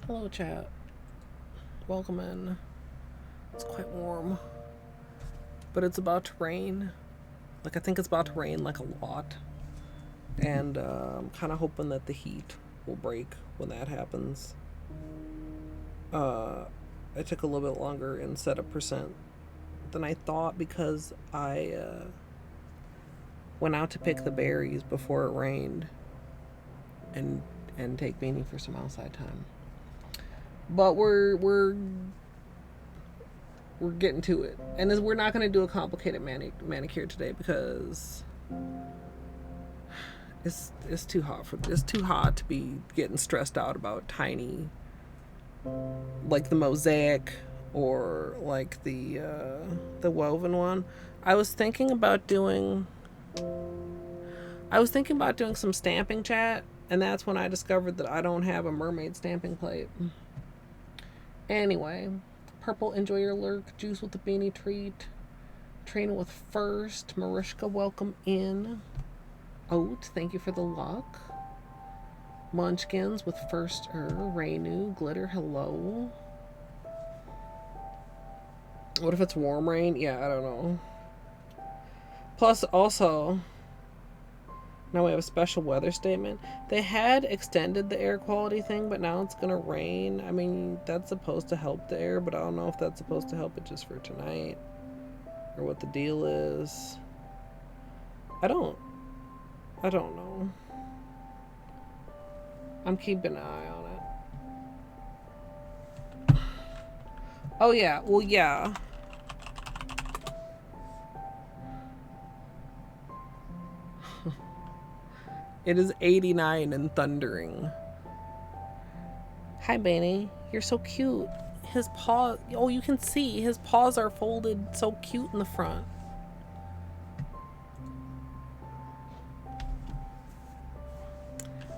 Hello, chat. Welcome in. It's quite warm, but it's about to rain. Like, I think it's about to rain, like, a lot. And I'm kind of hoping that the heat will break when that happens. I took a little bit longer and set a percent than I thought because I went out to pick the berries before it rained and take Beanie for some outside time. But we're we're getting to it. And we're not going to do a complicated manicure today because it's too hot it's too hot to be getting stressed out about tiny, like the mosaic or like the woven one. I was thinking about doing some stamping, chat, and that's when I discovered that I don't have a mermaid stamping plate. Anyway, Purple, enjoy your lurk. Juice with the beanie treat. Trina with first. Marishka, welcome in. Oat, thank you for the luck. Munchkins with first. Rainu, Glitter, hello. What if it's warm rain? Yeah, I don't know. Plus, also, now we have a special weather statement. They had extended the air quality thing, but now it's going to rain. I mean, that's supposed to help the air, but I don't know if that's supposed to help it just for tonight or what the deal is. I don't know. I'm keeping an eye on it. Oh, yeah. Well, yeah. It is 89 and thundering. Hi, Benny. You're so cute. His paw... Oh, you can see. His paws are folded so cute in the front.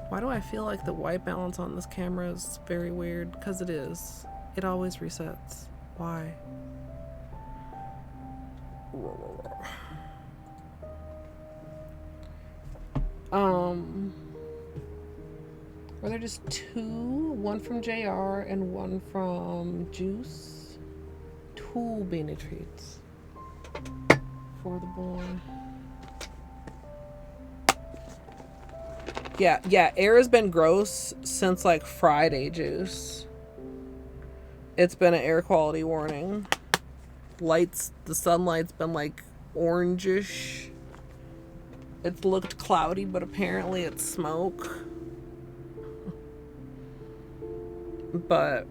Why do I feel like the white balance on this camera is very weird? Because it is. It always resets. Why? Were there just two? One from JR and one from Juice? Two beanie treats for the boy. Yeah, air has been gross since like Friday, Juice. It's been an air quality warning. Lights, the sunlight's been like orangish. It's looked cloudy, but apparently it's smoke. But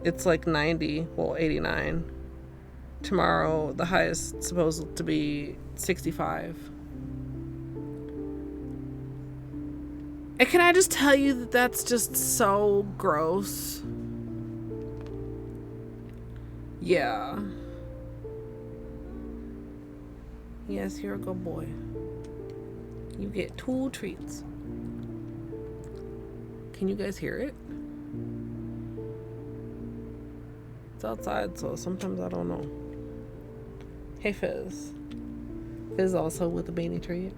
it's like 90, well 89. Tomorrow the high is supposed to be 65. And can I just tell you that that's just so gross? Yeah. Yes, you're a good boy. You get 2 treats. Can you guys hear it? It's outside, so sometimes I don't know. Hey, Fizz. Fizz also with a beanie treat.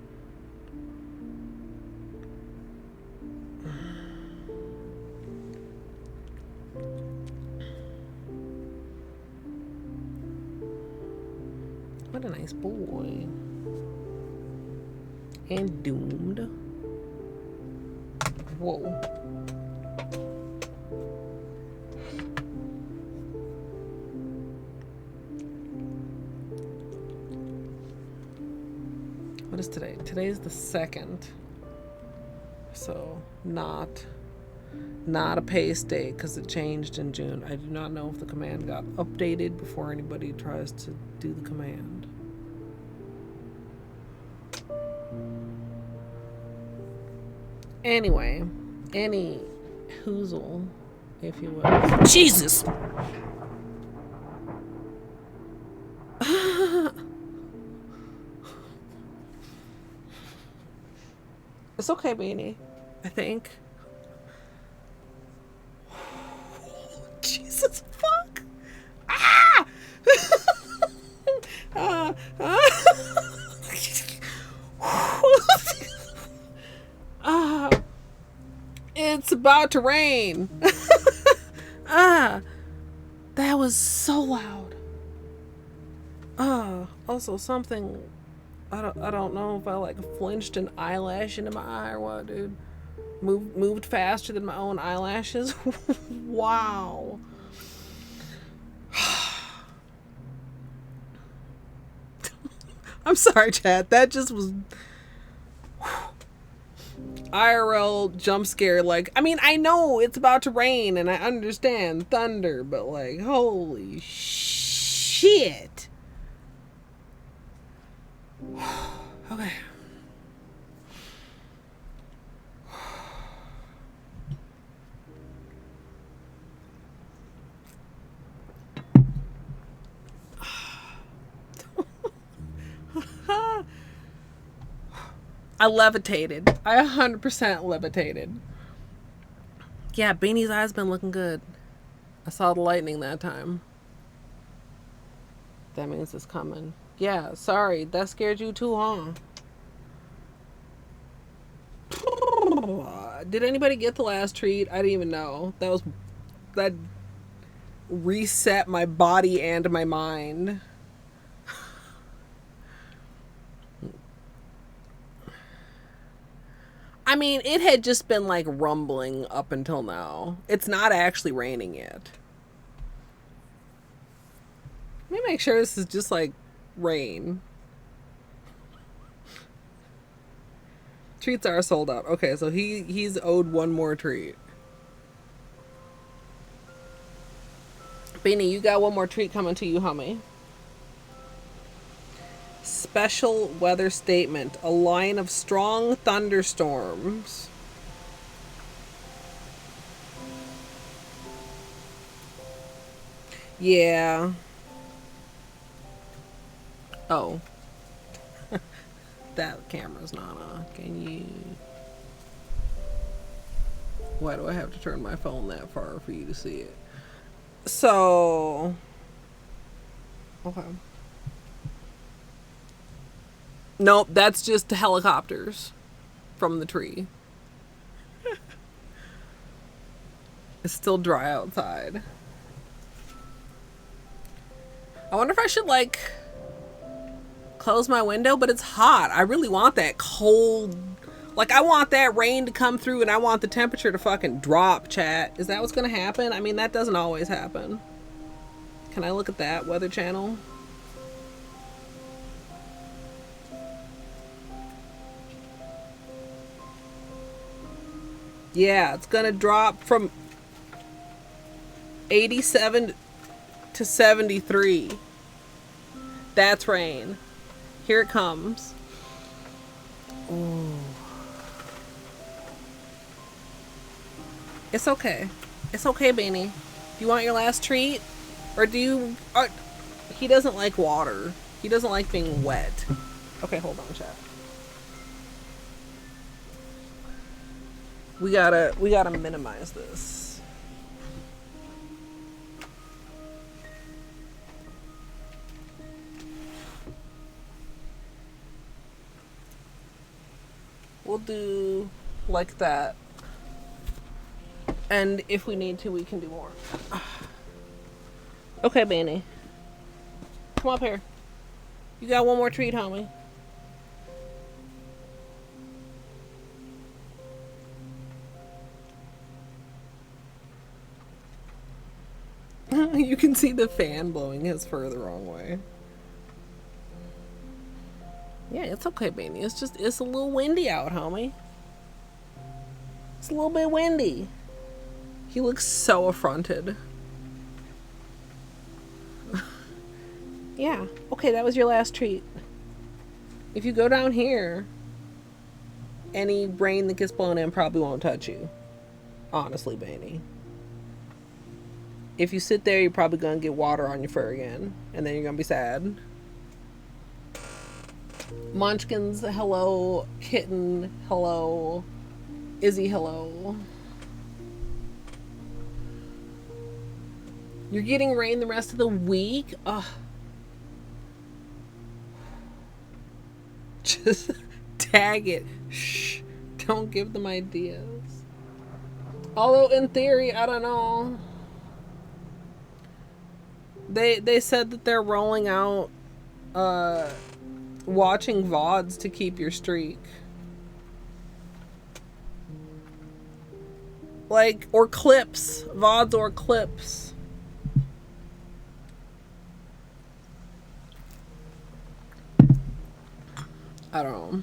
What a nice boy. And doomed. Whoa. What is today? Today is the 2nd. So not a pace date because it changed in June. I do not know if the command got updated before anybody tries to do the command. Anyway, any hoozle, if you will. Jesus! It's okay, Beanie. I think. Jesus fuck! Ah! It's about to rain. That was so loud. Also something. I don't know if I like flinched an eyelash into my eye or what, dude. Moved faster than my own eyelashes. Wow. I'm sorry, chat. That just was. IRL jump scare. Like, I mean, I know it's about to rain and I understand thunder, but like, holy shit. Okay. I levitated. I 100% levitated. Yeah, Beanie's eyes been looking good. I saw the lightning that time. That means it's coming. Yeah, sorry. That scared you too, huh? Did anybody get the last treat? I didn't even know. That reset my body and my mind. I mean, it had just been like rumbling up until now. It's not actually raining yet. Let me make sure this is just like rain. Treats are sold out. Okay, so he's owed one more treat. Beanie, you got one more treat coming to you, homie. Special weather statement. A line of strong thunderstorms. Yeah. Oh. That camera's not on. Can you... Why do I have to turn my phone that far for you to see it? So... Okay. Nope, that's just helicopters from the tree. It's still dry outside. I wonder if I should, like, close my window, but it's hot. I really want that cold... Like, I want that rain to come through and I want the temperature to fucking drop, chat. Is that what's gonna happen? I mean, that doesn't always happen. Can I look at that Weather Channel? Yeah, it's gonna drop from 87 to 73. That's rain. Here it comes. Ooh. It's okay. It's okay, Beanie. Do you want your last treat? Or do you... he doesn't like water. He doesn't like being wet. Okay, hold on, chat. We gotta minimize this. We'll do like that. And if we need to, we can do more. Okay, Beanie. Come up here. You got one more treat, homie. You can see the fan blowing his fur the wrong way. Yeah, it's okay, Beanie. It's a little windy out, homie. It's a little bit windy. He looks so affronted. Yeah. Okay, that was your last treat. If you go down here, any rain that gets blown in probably won't touch you. Honestly, Beanie. If you sit there, you're probably going to get water on your fur again. And then you're going to be sad. Munchkins, hello. Kitten, hello. Izzy, hello. You're getting rain the rest of the week? Ugh. Just tag it. Shh. Don't give them ideas. Although, in theory, I don't know. They said that they're rolling out watching VODs to keep your streak. Like, or clips. VODs or clips. I don't know.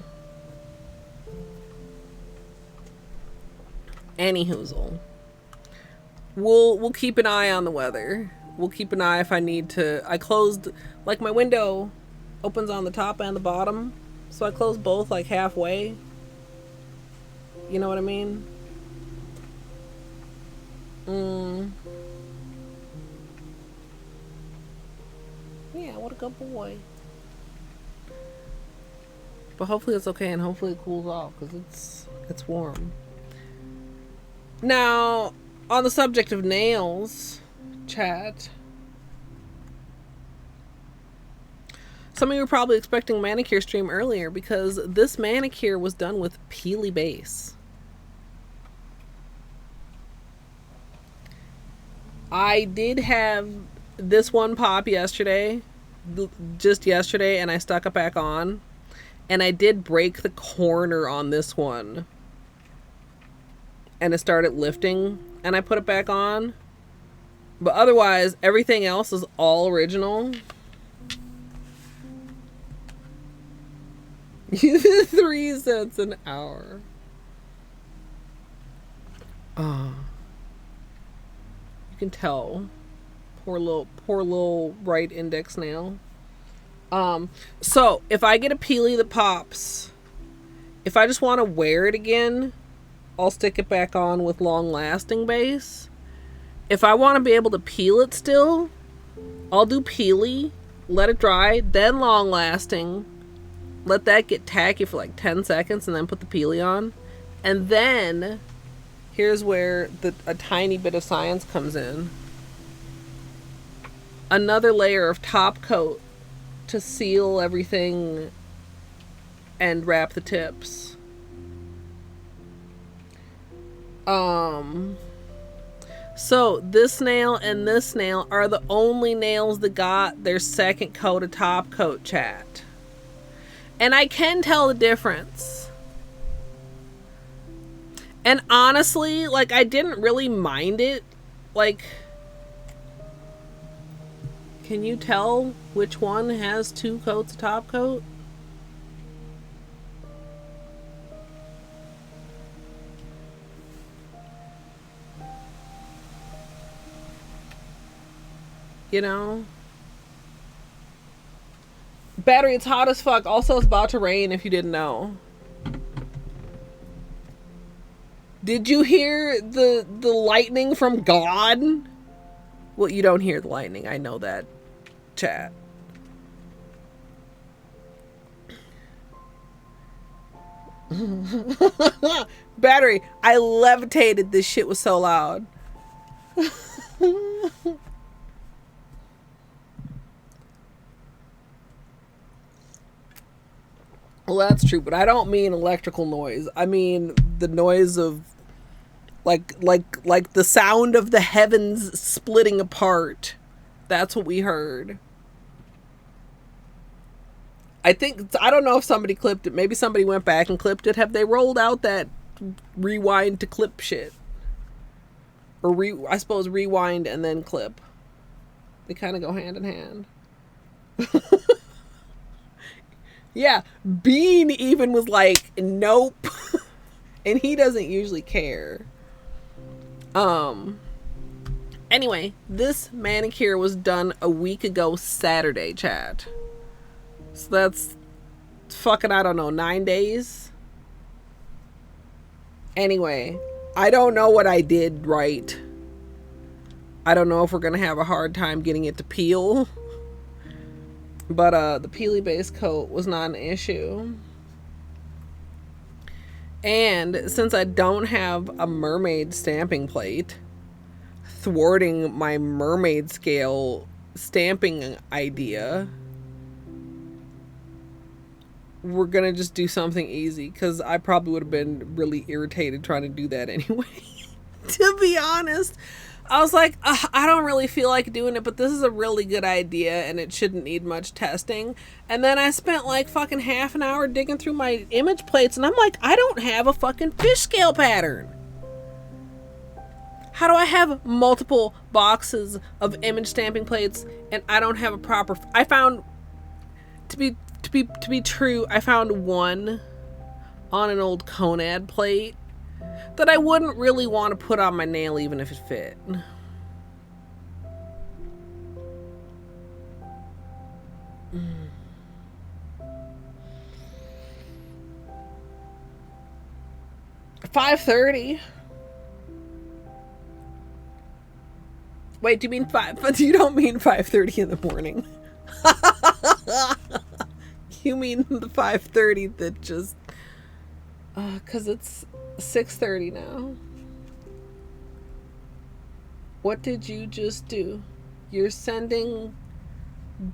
Any hoozle. We'll keep an eye on the weather. We'll keep an eye if I need to. I closed, like, my window opens on the top and the bottom, so I closed both like halfway. You know what I mean? Yeah, what a good boy. But hopefully it's okay, and hopefully it cools off, because it's warm. Now, on the subject of nails, chat, some of you were probably expecting a manicure stream earlier, because this manicure was done with Peely base. I did have this one pop yesterday, just yesterday, and I stuck it back on. And I did break the corner on this one. And it started lifting, and I put it back on. But otherwise, everything else is all original. 3 cents an hour. Oh. You can tell. Poor little right index nail. So if I get a Peely that pops, if I just want to wear it again, I'll stick it back on with long lasting base. If I want to be able to peel it still, I'll do Peely, let it dry, then long lasting, let that get tacky for like 10 seconds, and then put the Peely on. And then here's where a tiny bit of science comes in. Another layer of top coat to seal everything and wrap the tips. So this nail and this nail are the only nails that got their second coat of top coat, chat. And I can tell the difference. And honestly, like, I didn't really mind it. Like, can you tell which one has 2 coats of top coat? You know? Battery, it's hot as fuck. Also, it's about to rain if you didn't know. Did you hear the lightning from God? Well, you don't hear the lightning. I know that, chat. Battery, I levitated. This shit was so loud. Well, that's true, but I don't mean electrical noise. I mean the noise of like the sound of the heavens splitting apart. That's what we heard. I don't know if somebody clipped it. Maybe somebody went back and clipped it. Have they rolled out that rewind to clip shit? Or I suppose rewind and then clip. They kind of go hand in hand. Yeah, Bean even was like, nope. And he doesn't usually care. Anyway, this manicure was done a week ago Saturday, chat. So that's fucking, I don't know, 9 days? Anyway, I don't know what I did right. I don't know if we're gonna have a hard time getting it to peel. But the Peely base coat was not an issue. And since I don't have a mermaid stamping plate, thwarting my mermaid scale stamping idea, we're gonna just do something easy, because I probably would have been really irritated trying to do that anyway. To be honest, I was like, I don't really feel like doing it, but this is a really good idea and it shouldn't need much testing. And then I spent like fucking half an hour digging through my image plates, and I'm like, I don't have a fucking fish scale pattern. How do I have multiple boxes of image stamping plates and I don't have a proper... I found, to be true, I found one on an old Conad plate, that I wouldn't really want to put on my nail even if it fit. $5:30. Wait, do you mean but you don't mean 5:30 in the morning? You mean the 5:30 that just cuz it's 6:30 now. What did you just do? You're sending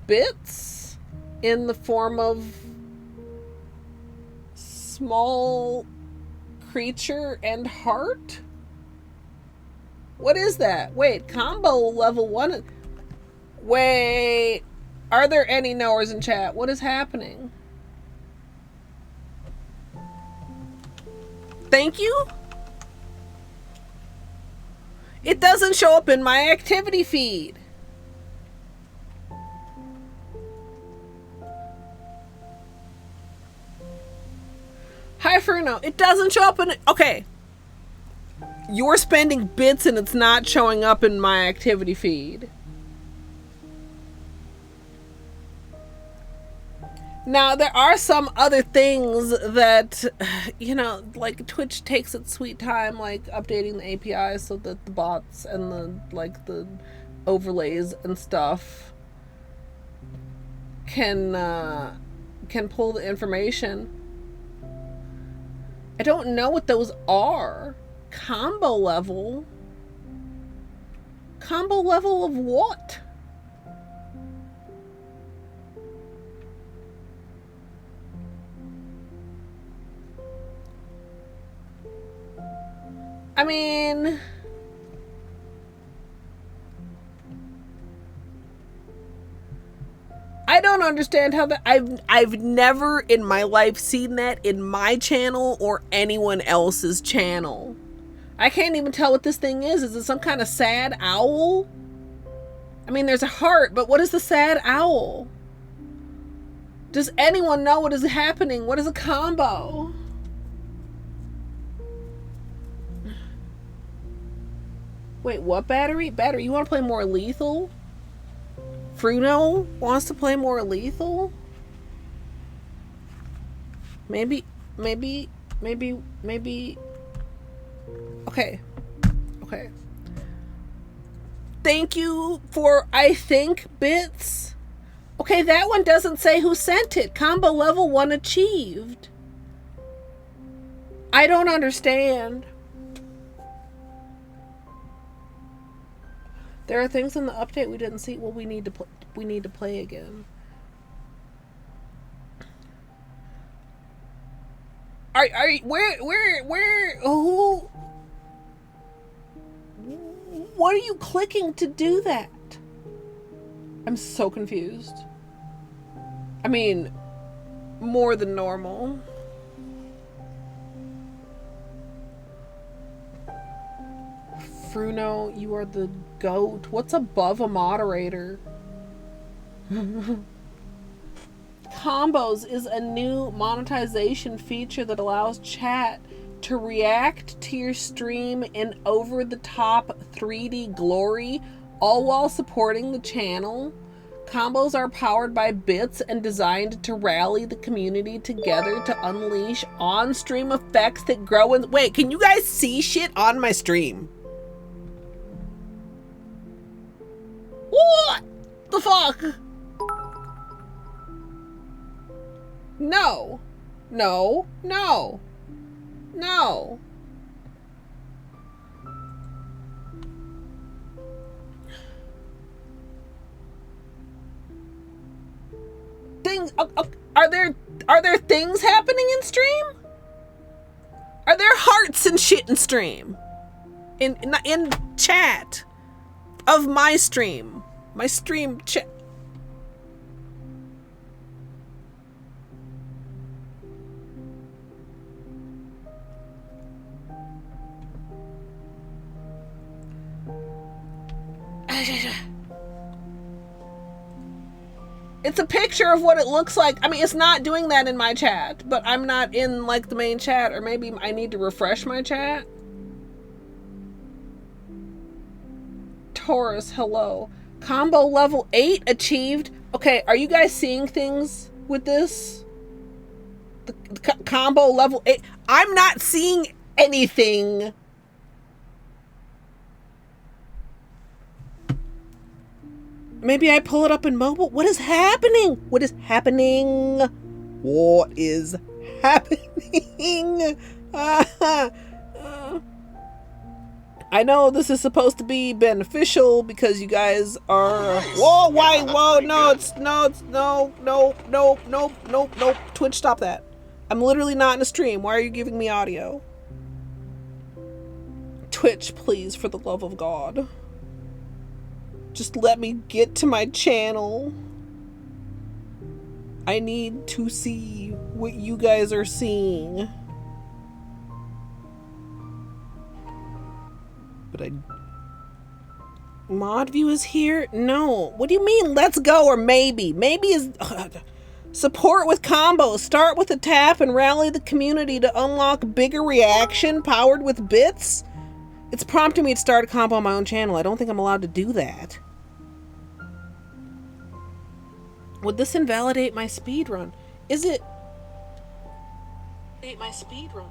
bits in the form of small creature and heart? What is that? Wait, combo level 1. Wait, are there any knowers in chat? What is happening? Thank you? It doesn't show up in my activity feed. Hi, Fruno. It doesn't show up in... Okay. You're spending bits and it's not showing up in my activity feed. Now, there are some other things that, you know, like Twitch takes its sweet time, like updating the API so that the bots and the, like, the overlays and stuff can pull the information. I don't know what those are. Combo level? Combo level of what? I mean... I don't understand how that... I've never in my life seen that in my channel or anyone else's channel. I can't even tell what this thing is. Is it some kind of sad owl? I mean, there's a heart, but what is the sad owl? Does anyone know what is happening? What is a combo? Wait, what battery? Battery, you want to play more lethal? Fruno wants to play more lethal? Maybe. Okay. Thank you for, I think, bits. Okay, that one doesn't say who sent it. Combo level 1 achieved. I don't understand. There are things in the update we didn't see. Well, we need to play again. Are where who? What are you clicking to do that? I'm so confused. I mean, more than normal. Fruno, you are the goat. What's above a moderator? Combos is a new monetization feature that allows chat to react to your stream in over-the-top 3D glory, all while supporting the channel. Combos are powered by bits and designed to rally the community together to unleash on-stream effects that grow in... Wait, can you guys see shit on my stream? What the fuck? No. No. No. No. Things are there things happening in stream? Are there hearts and shit in stream? In chat of my stream. My stream chat. It's a picture of what it looks like. I mean, it's not doing that in my chat, but I'm not in, like, the main chat, or maybe I need to refresh my chat. Taurus, hello. Combo level 8 achieved. Okay, are you guys seeing things with this? The combo level 8. I'm not seeing anything. Maybe I pull it up in mobile. What is happening? What is happening? What is happening? I know this is supposed to be beneficial because you guys are. Whoa! Why? Whoa! No! No! Twitch, stop that! I'm literally not in a stream. Why are you giving me audio? Twitch, please, for the love of God. Just let me get to my channel. I need to see what you guys are seeing. But mod view is here? No. What do you mean, let's go or maybe? Maybe is... Support with combos. Start with a tap and rally the community to unlock bigger reaction powered with bits? It's prompting me to start a combo on my own channel. I don't think I'm allowed to do that. Would this invalidate my speedrun? Is it... my speedrun?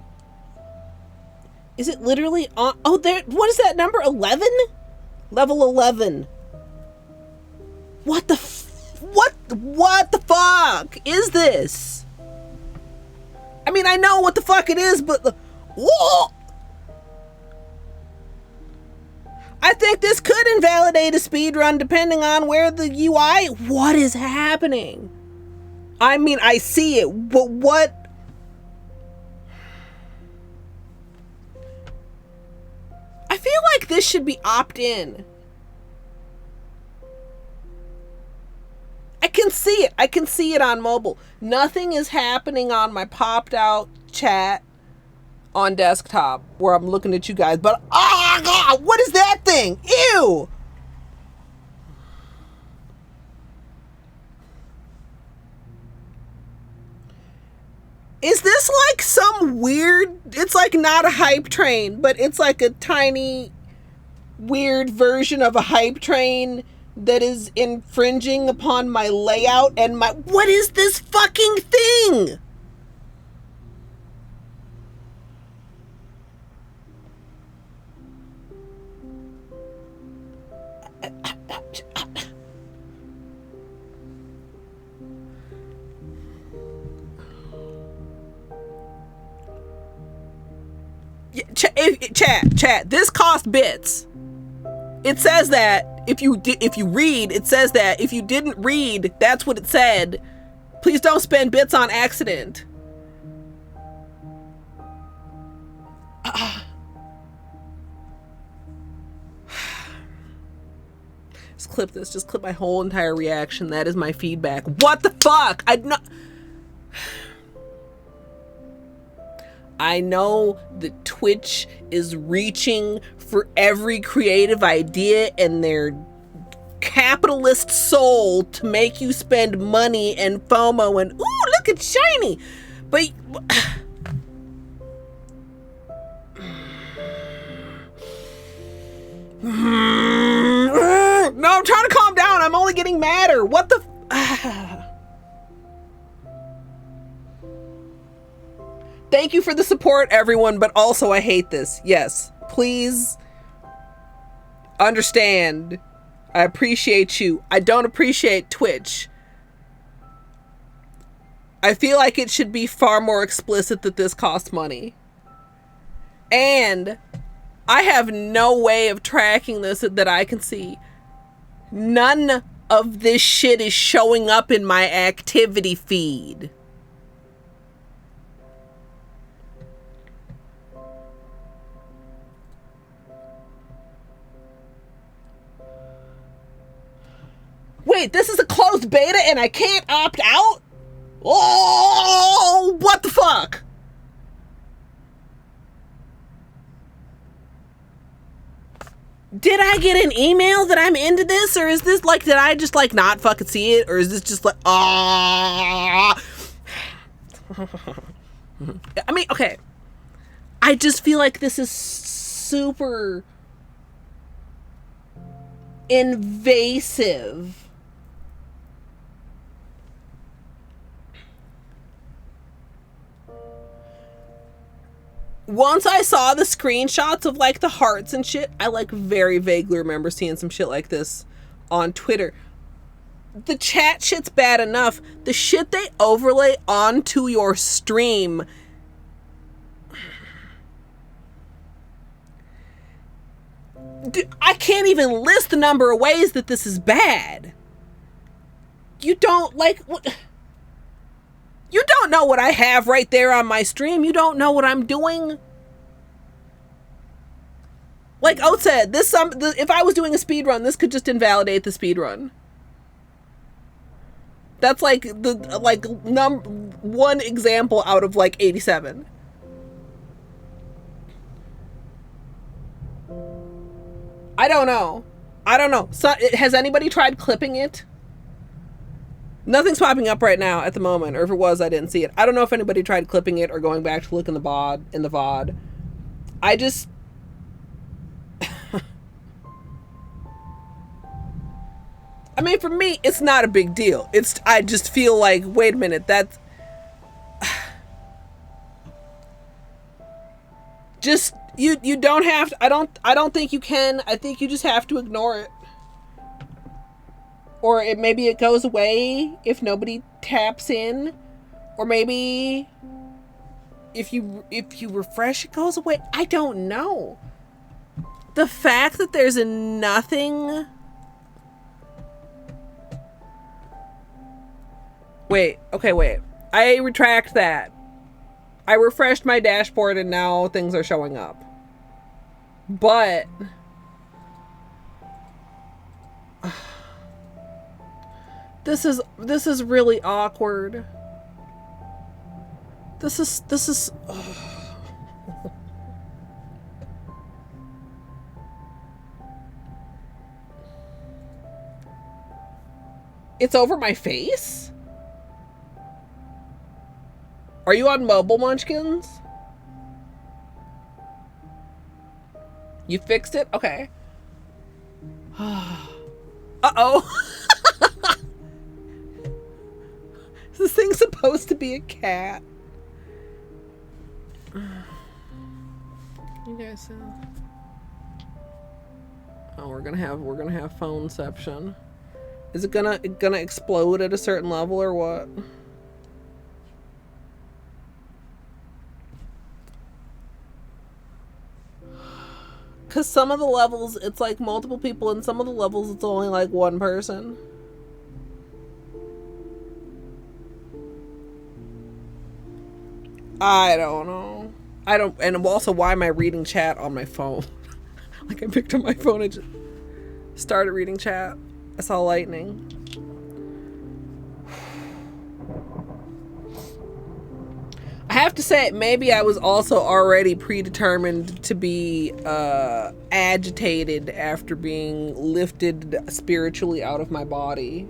Is it literally on... Oh, there... What is that number? 11? Level 11. What the What the fuck is this? I mean, I know what the fuck it is, but... Whoa! I think this could invalidate a speedrun depending on where the UI... What is happening? I mean, I see it, but what... I feel like this should be opt-in. I can see it. I can see it on mobile. Nothing is happening on my popped out chat on desktop where I'm looking at you guys, but oh God, what is that thing? Ew. Is this like some weird, it's like not a hype train, but it's like a tiny weird version of a hype train that is infringing upon my layout and my... What is this fucking thing? Chat, this costs bits. It says that if you read, it says that if you didn't read, that's what it said. Please don't spend bits on accident. Just clip this. Just clip my whole entire reaction. That is my feedback. What the fuck? I know that Twitch is reaching for every creative idea in their capitalist soul to make you spend money and FOMO and, ooh, look, it's shiny. But... No, I'm trying to calm down. I'm only getting madder. What the... Thank you for the support, everyone, but also I hate this. Yes, please understand. I appreciate you. I don't appreciate Twitch. I feel like it should be far more explicit that this costs money. And I have no way of tracking this that I can see. None of this shit is showing up in my activity feed. Wait, this is a closed beta and I can't opt out? Oh, what the fuck? did I get an email that I'm into this, or is this like, did I just like not fucking see it, or is this just like, ah? I mean, okay. I just feel like this is super invasive. Once I saw the screenshots of like the hearts and shit, I like very vaguely remember seeing some shit like this on Twitter. The chat shit's bad enough. The shit they overlay onto your stream, dude, I can't even list the number of ways that this is bad. You don't like what? You don't know what I have right there on my stream. You don't know what I'm doing. Like Oat said, if I was doing a speed run, this could just invalidate the speed run. That's like one example out of like 87. I don't know. So, has anybody tried clipping it? Nothing's popping up right now at the moment, or if it was, I didn't see it. I don't know if anybody tried clipping it or going back to look in the VOD. I just... I mean, for me, it's not a big deal. I just feel like, wait a minute, that's... just, you don't have to, I don't think you can. I think you just have to ignore it. Or maybe it goes away if nobody taps in. Or maybe if you refresh, it goes away. I don't know. The fact that there's nothing... Wait. I retract that. I refreshed my dashboard and now things are showing up. But... This is really awkward. This is It's over my face? Are you on mobile, Munchkins? You fixed it? Okay. Uh-oh. Is this thing supposed to be a cat? You guys oh, we're gonna have phoneception. Is it gonna explode at a certain level or what? Cause some of the levels it's like multiple people, and some of the levels it's only like one person. I don't know. And also, why am I reading chat on my phone? Like, I picked up my phone and just started reading chat. I saw lightning. I have to say, maybe I was also already predetermined to be agitated after being lifted spiritually out of my body.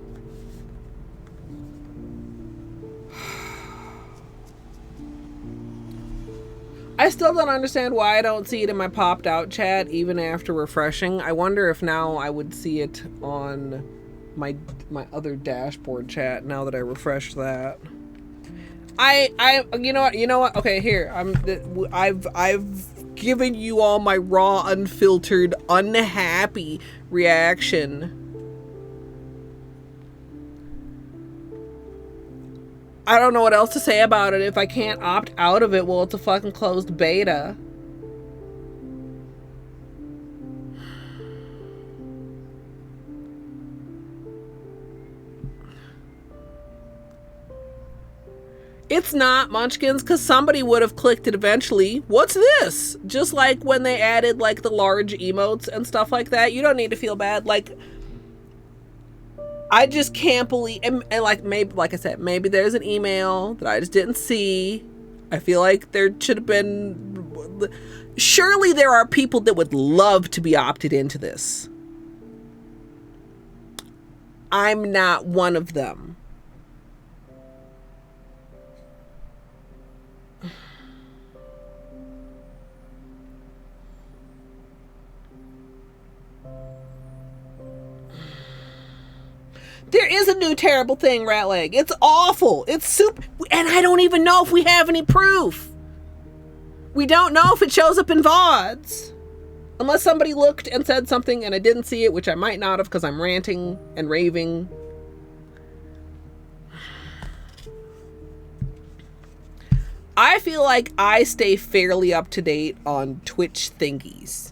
I still don't understand why I don't see it in my popped out chat even after refreshing. I wonder if now I would see it on my other dashboard chat now that I refreshed that. You know what? Okay, here. I've given you all my raw, unfiltered, unhappy reaction. I don't know what else to say about it. If I can't opt out of it, well, it's a fucking closed beta. It's not, Munchkins, because somebody would have clicked it eventually. What's this? Just like when they added, like, the large emotes and stuff like that. You don't need to feel bad. Like... I just can't believe, and like, maybe, like I said, maybe there's an email that I just didn't see. I feel like there should have been Surely there are people that would love to be opted into this. I'm not one of them. There is a new terrible thing, Rat Leg. It's awful. It's super. And I don't even know if we have any proof. We don't know if it shows up in VODs. Unless somebody looked and said something and I didn't see it, which I might not have because I'm ranting and raving. I feel like I stay fairly up to date on Twitch thingies.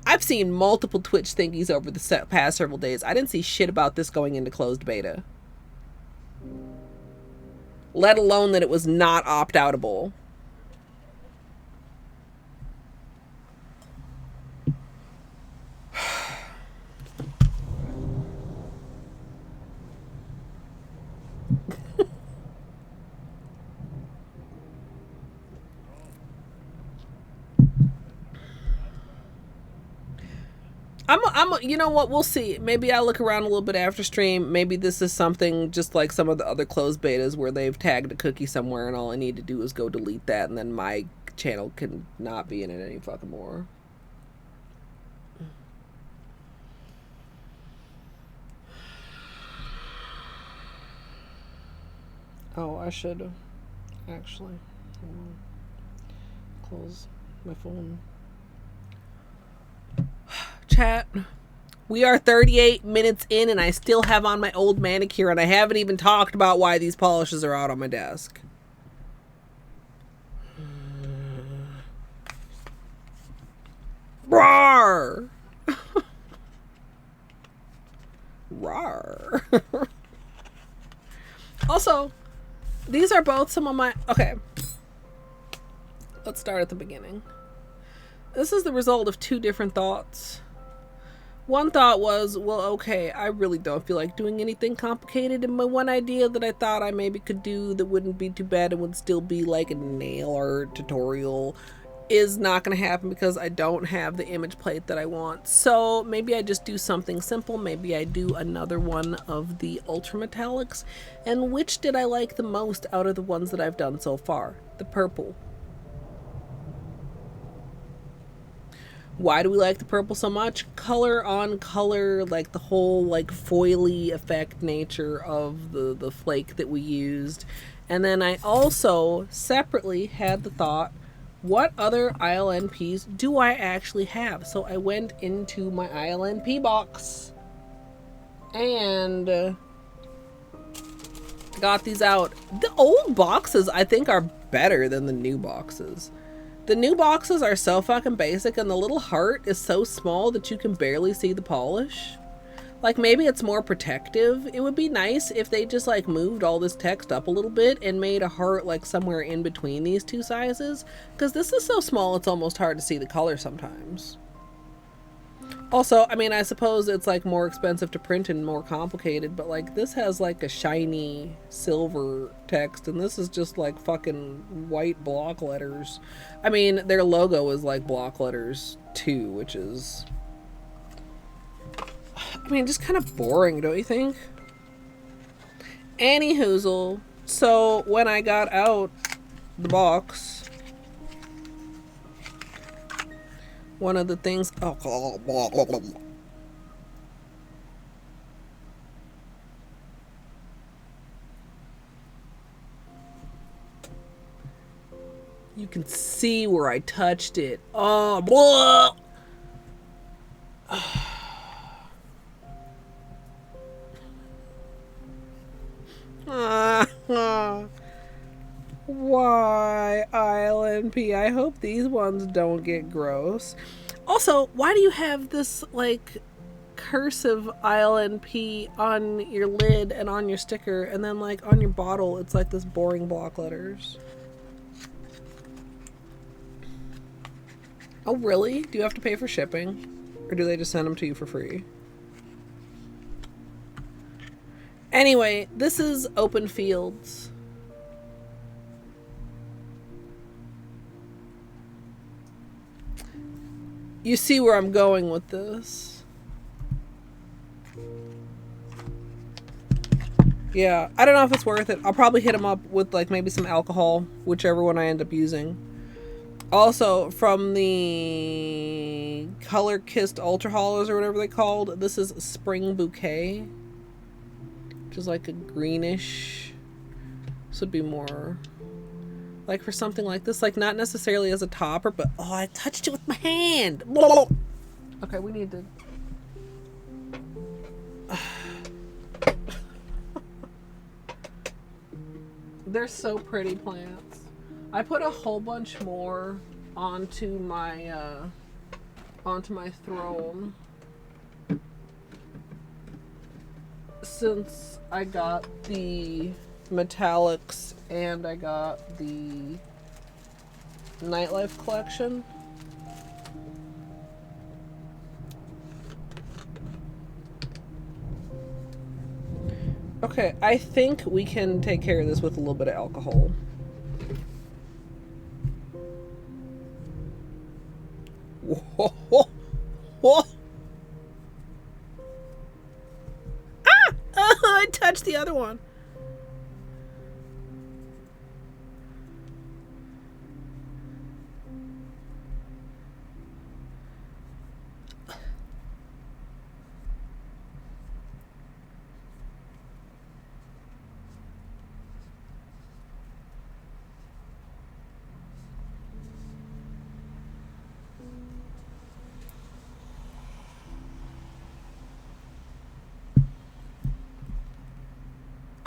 I've seen multiple Twitch thingies over the past several days. I didn't see shit about this going into closed beta. Let alone that it was not opt-outable. You know what? We'll see. Maybe I'll look around a little bit after stream. Maybe this is something just like some of the other closed betas where they've tagged a cookie somewhere and all I need to do is go delete that and then my channel can not be in it any fucking more. Oh, I should actually close my phone. Chat, we are 38 minutes in and I still have on my old manicure and I haven't even talked about why these polishes are out on my desk. Rawr! Rawr. Also, these are both some of my... Okay. Let's start at the beginning. This is the result of two different thoughts. One thought was, well, okay, I really don't feel like doing anything complicated, and my one idea that I thought I maybe could do that wouldn't be too bad and would still be like a nail art tutorial is not going to happen because I don't have the image plate that I want. So maybe I just do something simple. Maybe I do another one of the ultra metallics. And which did I like the most out of the ones that I've done so far? The purple. Why do we like the purple so much? Color on color, like the whole like foily effect nature of the flake that we used. And then I also separately had the thought, what other ILNPs do I actually have? So I went into my ILNP box and got these out. The old boxes I think are better than the new boxes. The new boxes are so fucking basic and the little heart is so small that you can barely see the polish. Like maybe it's more protective. It would be nice if they just like moved all this text up a little bit and made a heart like somewhere in between these two sizes. Because this is so small it's almost hard to see the color sometimes. Also, I mean, I suppose it's like more expensive to print and more complicated, but like this has like a shiny silver text and this is just like fucking white block letters. I mean, their logo is like block letters too, which is, I mean, just kind of boring, don't you think? Anyhoozle, so when I got out the box, one of the things, you can see where I touched it. Oh, blah. Why, ILNP? I hope these ones don't get gross. Also, why do you have this, like, cursive ILNP on your lid and on your sticker, and then, like, on your bottle, it's like this boring block letters? Oh, really? Do you have to pay for shipping? Or do they just send them to you for free? Anyway, this is Open Fields. You see where I'm going with this. Yeah, I don't know if it's worth it. I'll probably hit them up with like maybe some alcohol, whichever one I end up using. Also, from the Color Kissed Ultra Hollows or whatever they called, this is Spring Bouquet, which is like a greenish. This would be more like for something like this, like not necessarily as a topper, but oh, I touched it with my hand. Okay, we need to. They're so pretty plants. I put a whole bunch more onto my throne since I got the metallics and I got the Nightlife collection. Okay, I think we can take care of this with a little bit of alcohol. Whoa, whoa, whoa. Ah! Oh, I touched the other one.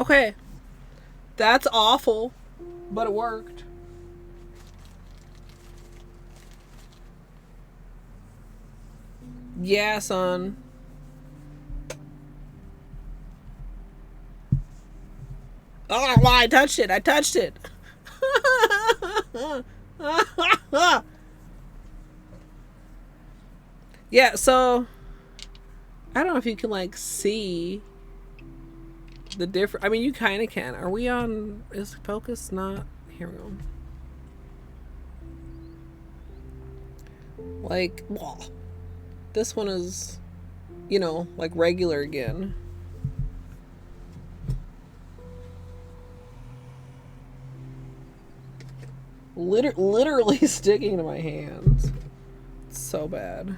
Okay, that's awful, but it worked. Yeah, son. Oh, well, I touched it. I touched it. Yeah, so I don't know if you can like see the different. I mean, you kind of can. Are we on? Is focus not? Here we go. Like, well, this one is, you know, like regular again. Literally sticking to my hands. It's so bad.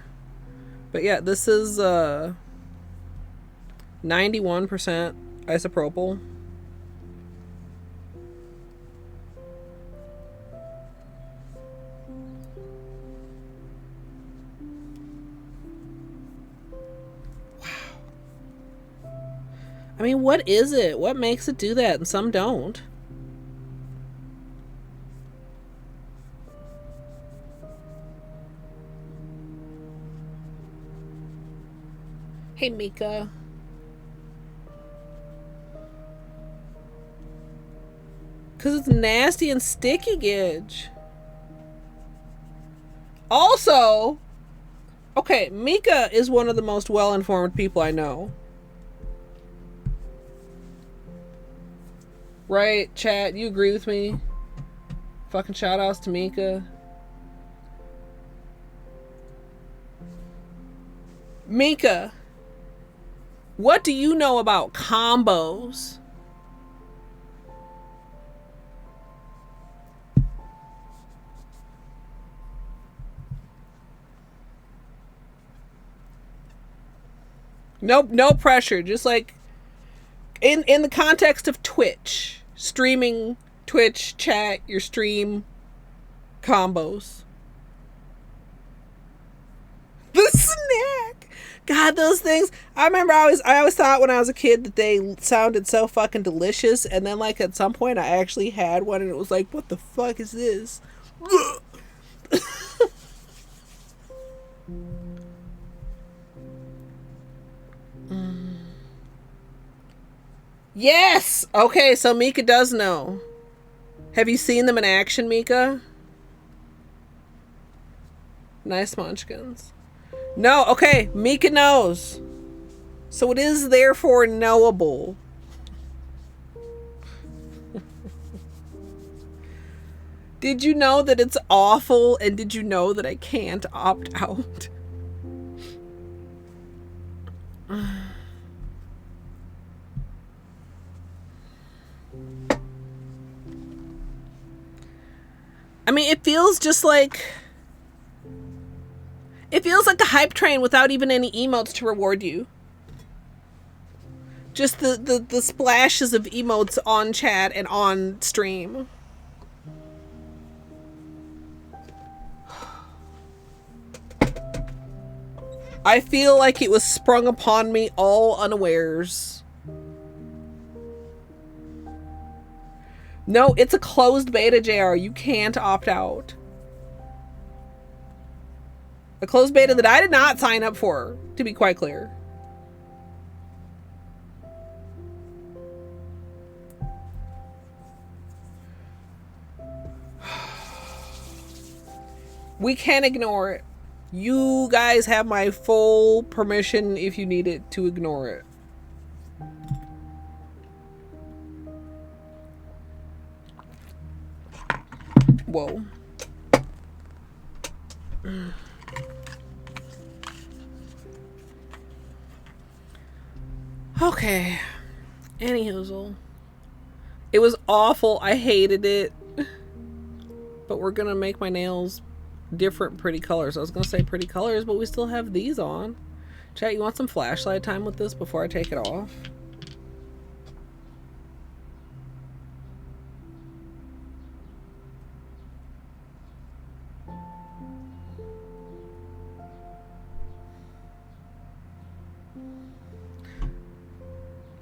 But yeah, this is 91% isopropyl. Wow. I mean, what is it? What makes it do that? And some don't. Hey, Mika. Because it's nasty and sticky, Gidge. Also, okay, Mika is one of the most well-informed people I know. Right, chat? You agree with me? Fucking shout-outs to Mika. Mika, what do you know about combos? Nope, no pressure. Just like in the context of Twitch, streaming, Twitch, chat, your stream, combos. The snack. God, those things. I remember I always thought when I was a kid that they sounded so fucking delicious, and then like at some point I actually had one and it was like, what the fuck is this? Yes! Okay, so Mika does know. Have you seen them in action, Mika? Nice munchkins. No, okay, Mika knows. So it is therefore knowable. Did you know that it's awful? And did you know that I can't opt out? I mean, it feels just like... It feels like a hype train without even any emotes to reward you. Just the splashes of emotes on chat and on stream. I feel like it was sprung upon me all unawares. No, it's a closed beta, JR. You can't opt out. A closed beta that I did not sign up for, to be quite clear. We can't ignore it. You guys have my full permission if you need it to ignore it. Whoa. Okay. Anyhoozle. It was awful. I hated it. But we're gonna make my nails different pretty colors. I was gonna say pretty colors, but we still have these on. Chat, you want some flashlight time with this before I take it off?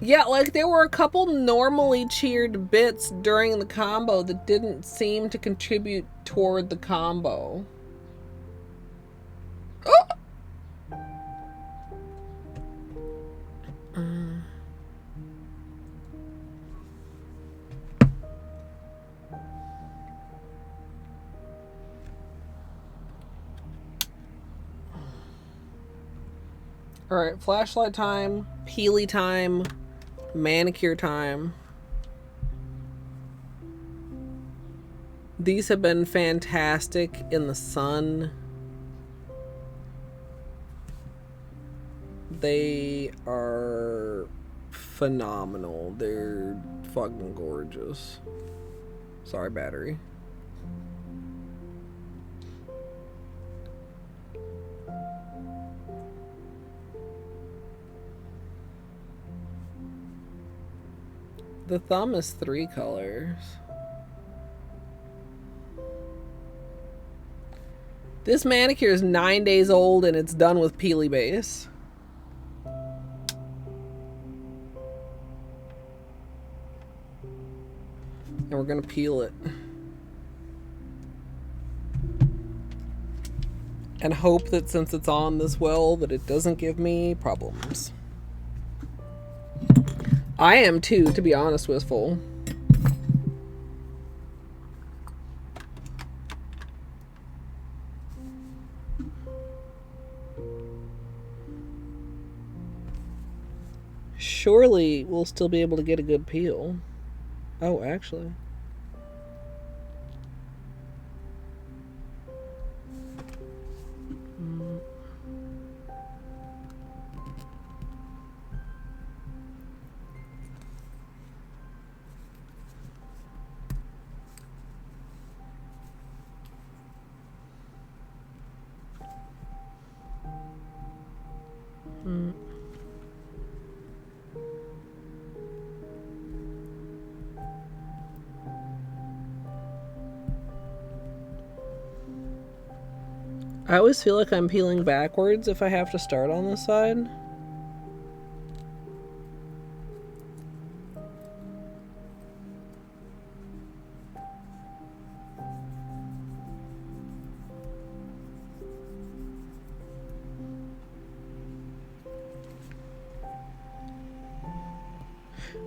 Yeah, like there were a couple normally cheered bits during the combo that didn't seem to contribute toward the combo. Oh! Alright, flashlight time, peely time, manicure time. These have been fantastic in the sun. They are phenomenal. They're fucking gorgeous. Sorry, battery. The thumb is 3 colors. This manicure is 9 days old and it's done with peely base. And we're gonna peel it. And hope that since it's on this well that it doesn't give me problems. I am too, to be honest, Wistful. Surely we'll still be able to get a good peel. Oh, actually. I always feel like I'm peeling backwards if I have to start on this side.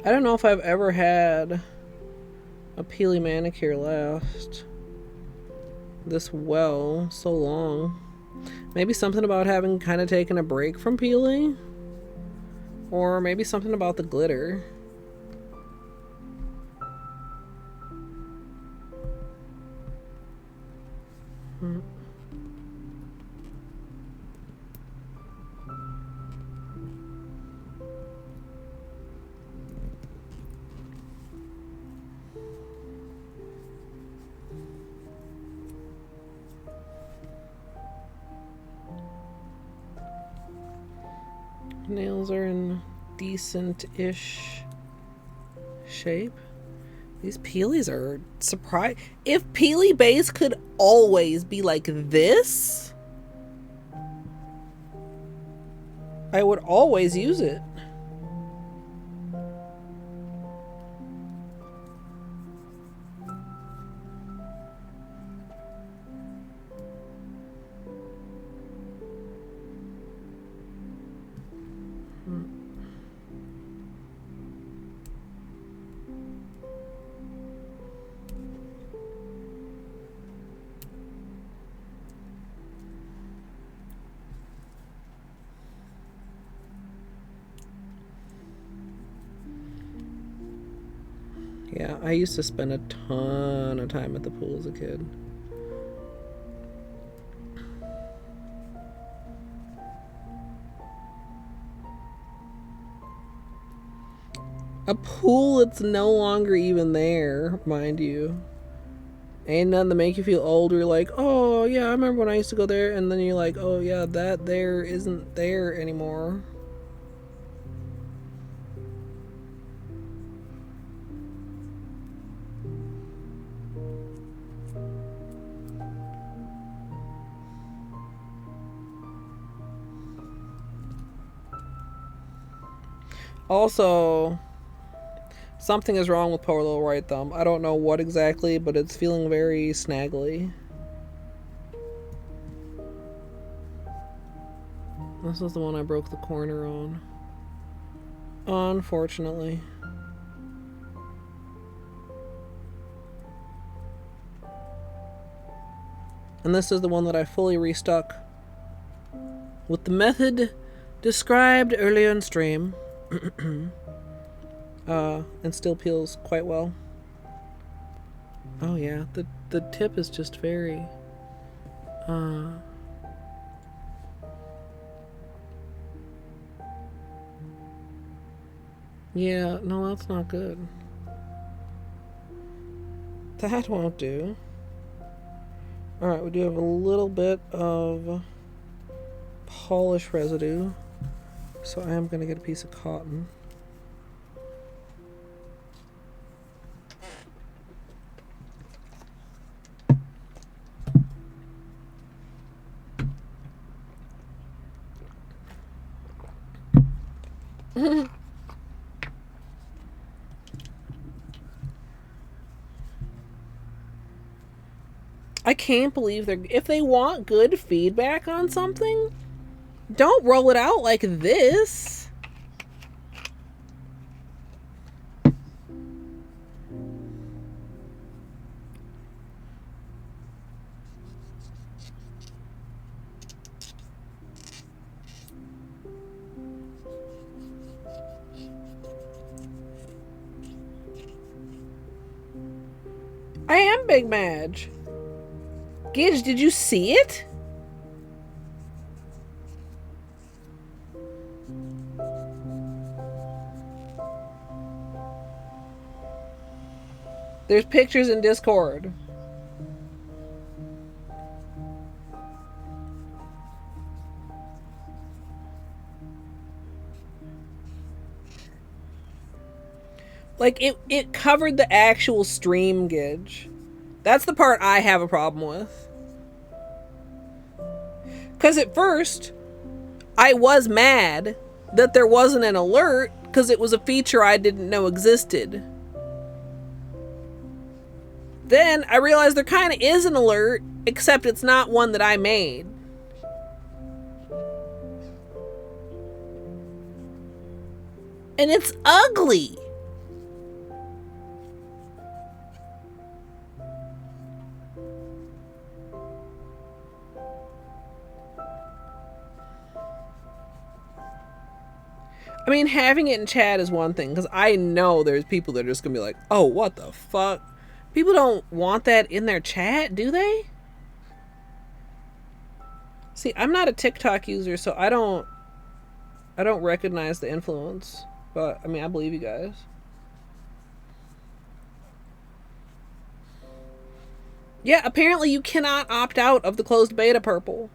I don't know if I've ever had a peely manicure last this well so long. Maybe something about having kind of taken a break from peeling, or maybe something about the glitter. Nails are in decent-ish shape. These peelies are surprised. If peely base could always be like this, I would always use it. Yeah, I used to spend a ton of time at the pool as a kid. A pool that's no longer even there, mind you. Ain't nothing to make you feel old. You're like, oh yeah, I remember when I used to go there, and then you're like, oh yeah, that there isn't there anymore. Also, something is wrong with poor little right thumb. I don't know what exactly, but it's feeling very snaggly. This is the one I broke the corner on. Unfortunately. And this is the one that I fully restuck with the method described earlier in stream. And still peels quite well. Oh yeah, the tip is just very yeah, no, that's not good. That won't do. Alright, we do have a little bit of polish residue, so I am going to get a piece of cotton. I can't believe if they want good feedback on something, don't roll it out like this. I am Big Madge. Gidge, did you see it? There's pictures in Discord. Like, it covered the actual stream, Gidge. That's the part I have a problem with. Because at first, I was mad that there wasn't an alert because it was a feature I didn't know existed. Then I realized there kind of is an alert, except it's not one that I made. And it's ugly. I mean, having it in chat is one thing, because I know there's people that are just going to be like, oh, what the fuck? People don't want that in their chat, do they? See, I'm not a TikTok user, so I don't recognize the influence. But, I mean, I believe you guys. Yeah, apparently you cannot opt out of the closed beta purple.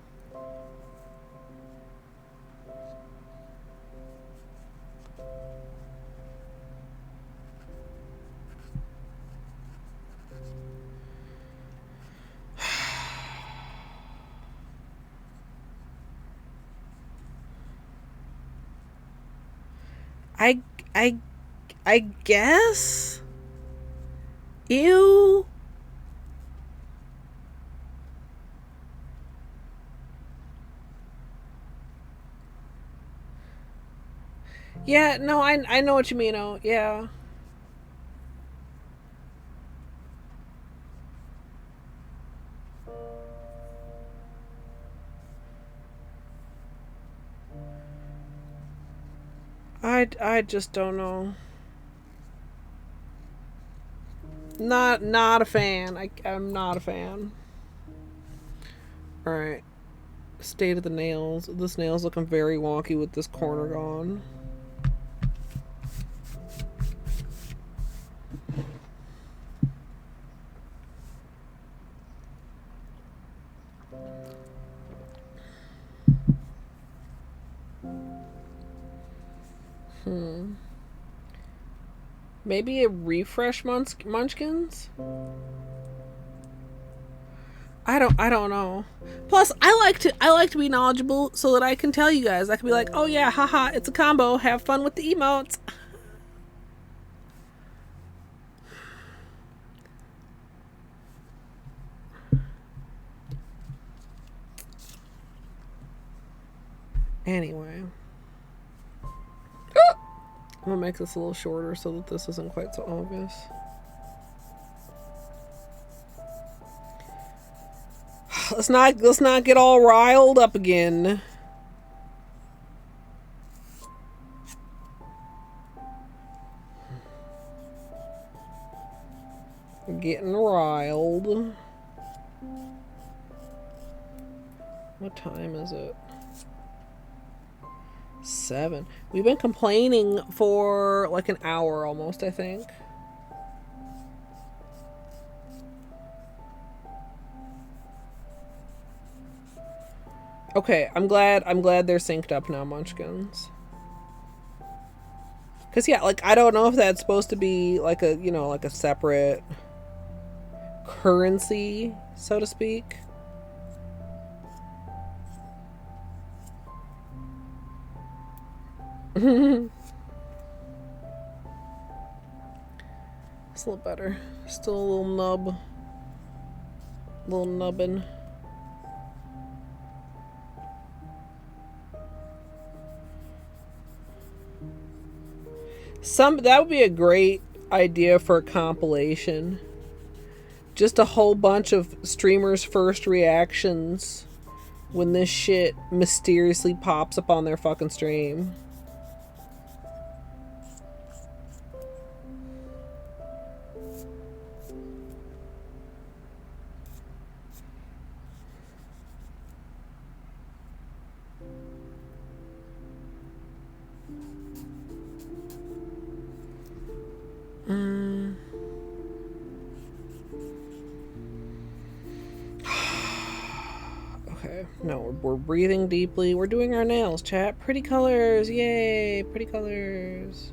I I I guess. Ew. Yeah, no, I know what you mean. Oh, yeah. I just don't know. Not a fan. I'm not a fan. All right. State of the nails. This nail's looking very wonky with this corner gone. Maybe a refresh Munchkins? I don't know. Plus, I like to be knowledgeable so that I can tell you guys. I can be like, oh yeah, haha, it's a combo. Have fun with the emotes. Anyway. I'm gonna make this a little shorter so that this isn't quite so obvious. Let's not get all riled up again. Getting riled. What time is it? 7. We've been complaining for like an hour almost, I think. Okay, I'm glad they're synced up now, Munchkins. Cause yeah, like I don't know if that's supposed to be like a, you know, like a separate currency, so to speak. It's a little better. Still a little nub. Little nubbin. That would be a great idea for a compilation. Just a whole bunch of streamers' first reactions when this shit mysteriously pops up on their fucking stream. Okay, no, we're breathing deeply. We're doing our nails, chat. Pretty colors, yay! Pretty colors.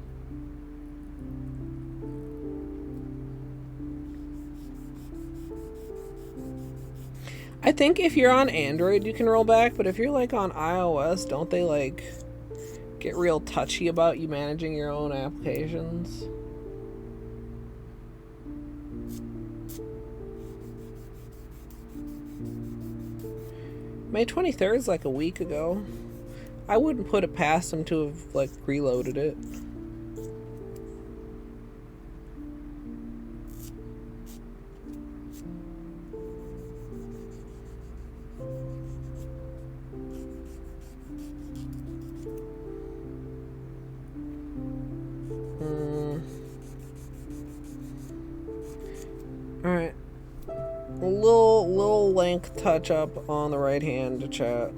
I think if you're on Android, you can roll back, but if you're like on iOS, don't they like get real touchy about you managing your own applications? May 23rd is like a week ago. I wouldn't put it past them to have like reloaded it. Alright. A little length touch up on the right hand to chat.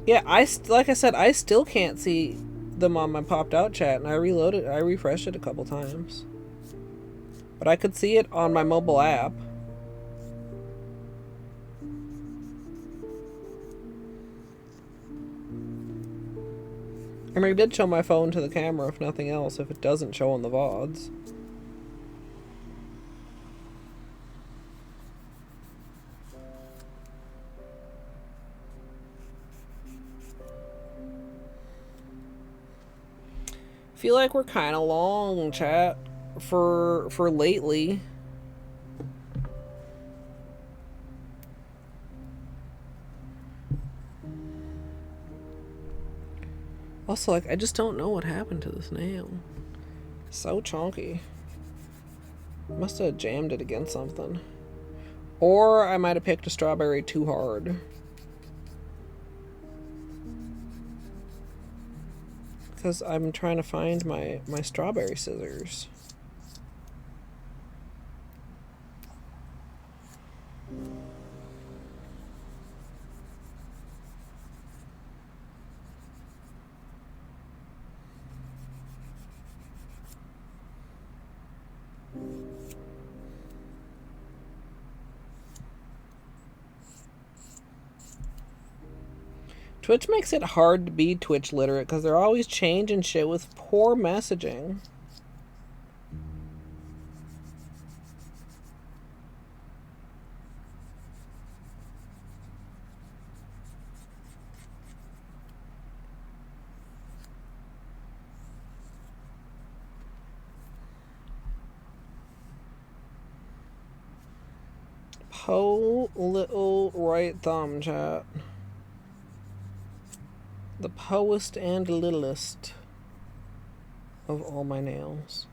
Yeah, like I said, I still can't see them on my popped out chat, and I refreshed it a couple times. But I could see it on my mobile app. I mean, I did show my phone to the camera, if nothing else, if it doesn't show on the VODs. Feel like we're kind of long, chat, for lately. Also, like, I just don't know what happened to this nail. So chunky. Must have jammed it against something. Or I might have picked a strawberry too hard. Because I'm trying to find my strawberry scissors. Twitch makes it hard to be Twitch literate because they're always changing shit with poor messaging. Po little right thumb, chat. The poest and littlest of all my nails.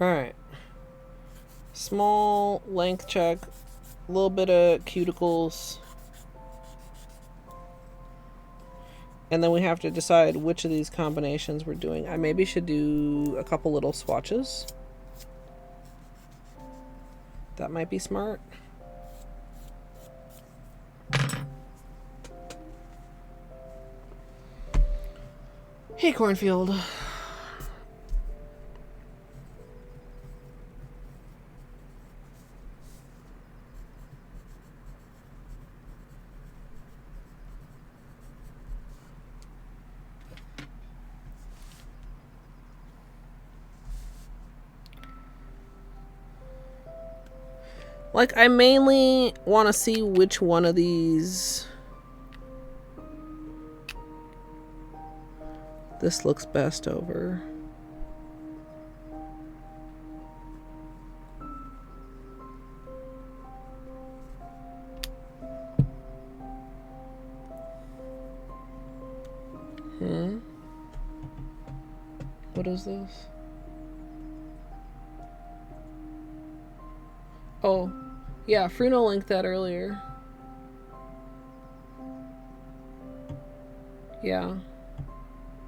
Alright. Small length check. A little bit of cuticles. And then we have to decide which of these combinations we're doing. I maybe should do a couple little swatches. That might be smart. Hey, Cornfield. Like, I mainly want to see which one of these this looks best over. What is this? Oh, yeah, Fruno linked that earlier. Yeah.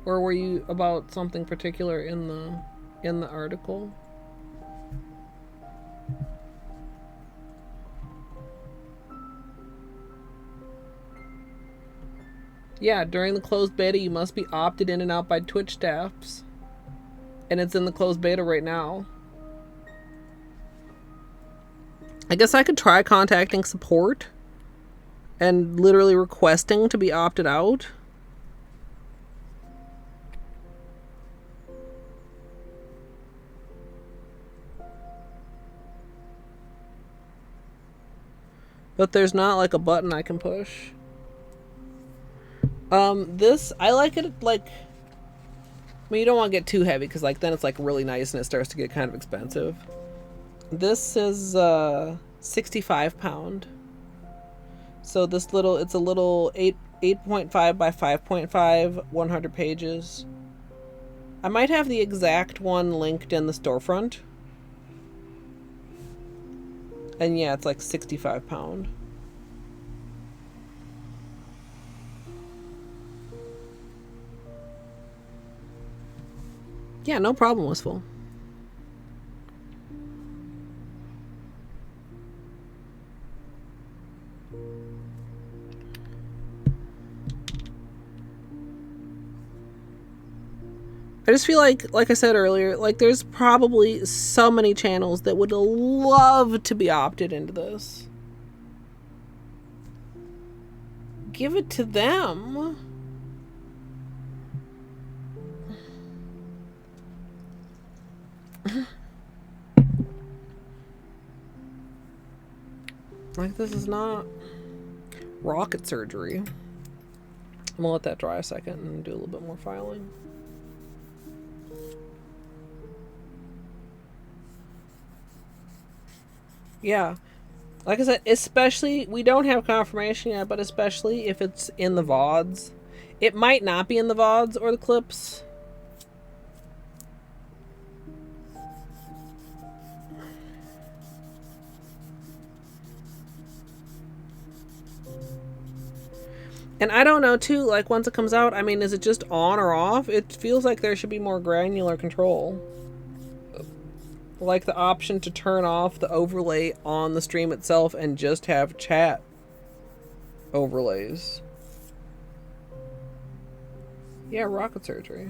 Or were you about something particular in the article? Yeah, during the closed beta, you must be opted in and out by Twitch staffs. And it's in the closed beta right now. I guess I could try contacting support and literally requesting to be opted out. But there's not like a button I can push. This, I like it like, I mean, you don't want to get too heavy because like then it's like really nice and it starts to get kind of expensive. This is 65 pound. So this little, it's a little 8.5 by 5.5, 100 pages. I might have the exact one linked in the storefront. And yeah, it's like 65 pound. Yeah, no problem, Wistful. I just feel like I said earlier, like there's probably so many channels that would love to be opted into this. Give it to them. Like, this is not rocket surgery. I'm gonna let that dry a second and do a little bit more filing. Yeah. Like I said, especially, we don't have confirmation yet, but especially if it's in the VODs. It might not be in the VODs or the clips. And I don't know, too, like, once it comes out, I mean, is it just on or off? It feels like there should be more granular control. Like the option to turn off the overlay on the stream itself and just have chat overlays. Yeah, rocket surgery.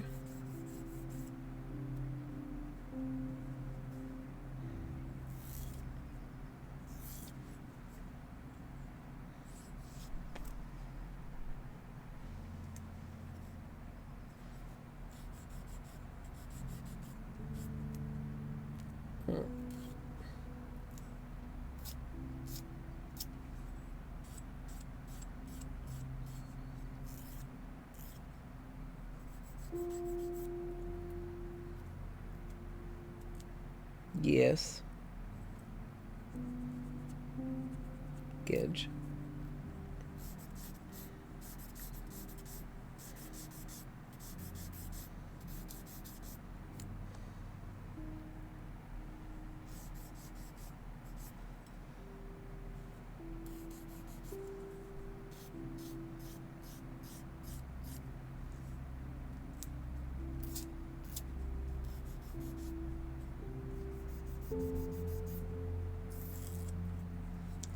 Yes. Gidge.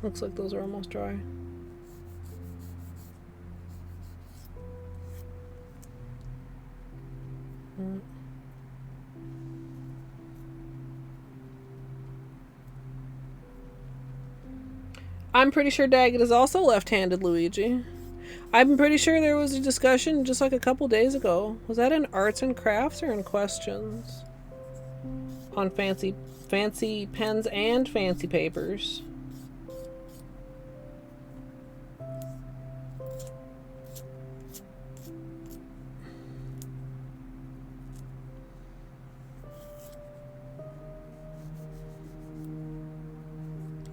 Looks like those are almost dry. I'm pretty sure Daggett is also left-handed, Luigi. I'm pretty sure there was a discussion just like a couple days ago. Was that in Arts and Crafts or in Questions? On fancy pens and fancy papers.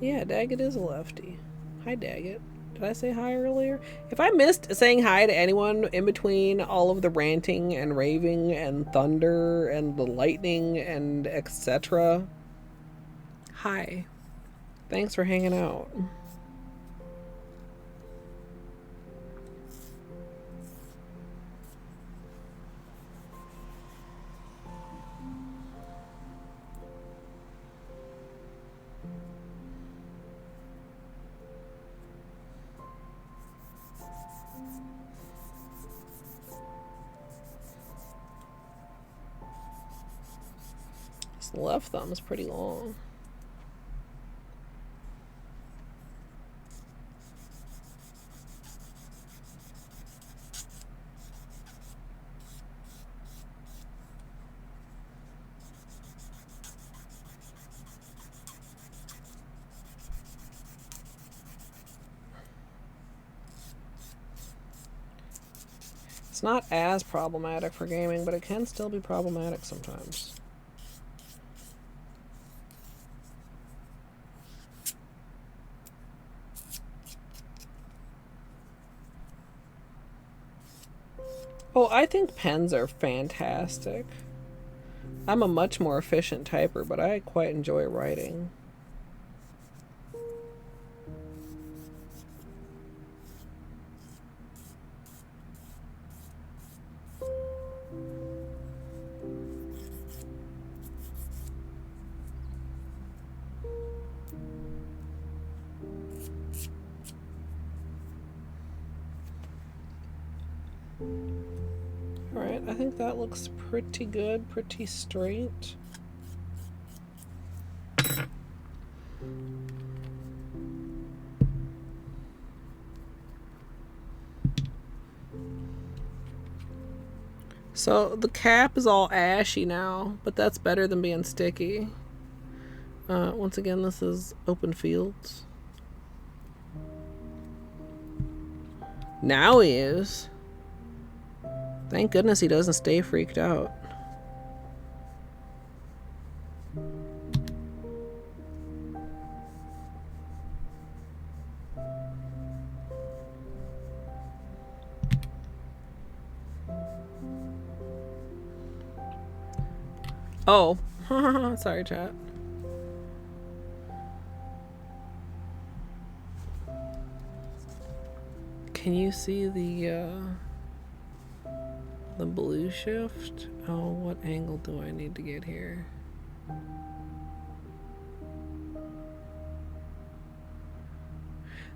Yeah, Daggett is a lefty. Hi, Daggett. Did I say hi earlier? If I missed saying hi to anyone in between all of the ranting and raving and thunder and the lightning and etc., hi. Thanks for hanging out. This left thumb is pretty long. It's not as problematic for gaming, but it can still be problematic sometimes. Oh, I think pens are fantastic. I'm a much more efficient typer, but I quite enjoy writing. Alright, I think that looks pretty good, pretty straight. So the cap is all ashy now, but that's better than being sticky. Once again, this is open fields. Now he is. Thank goodness he doesn't stay freaked out. Oh, sorry, chat. Can you see the blue shift? Oh, what angle do I need to get here?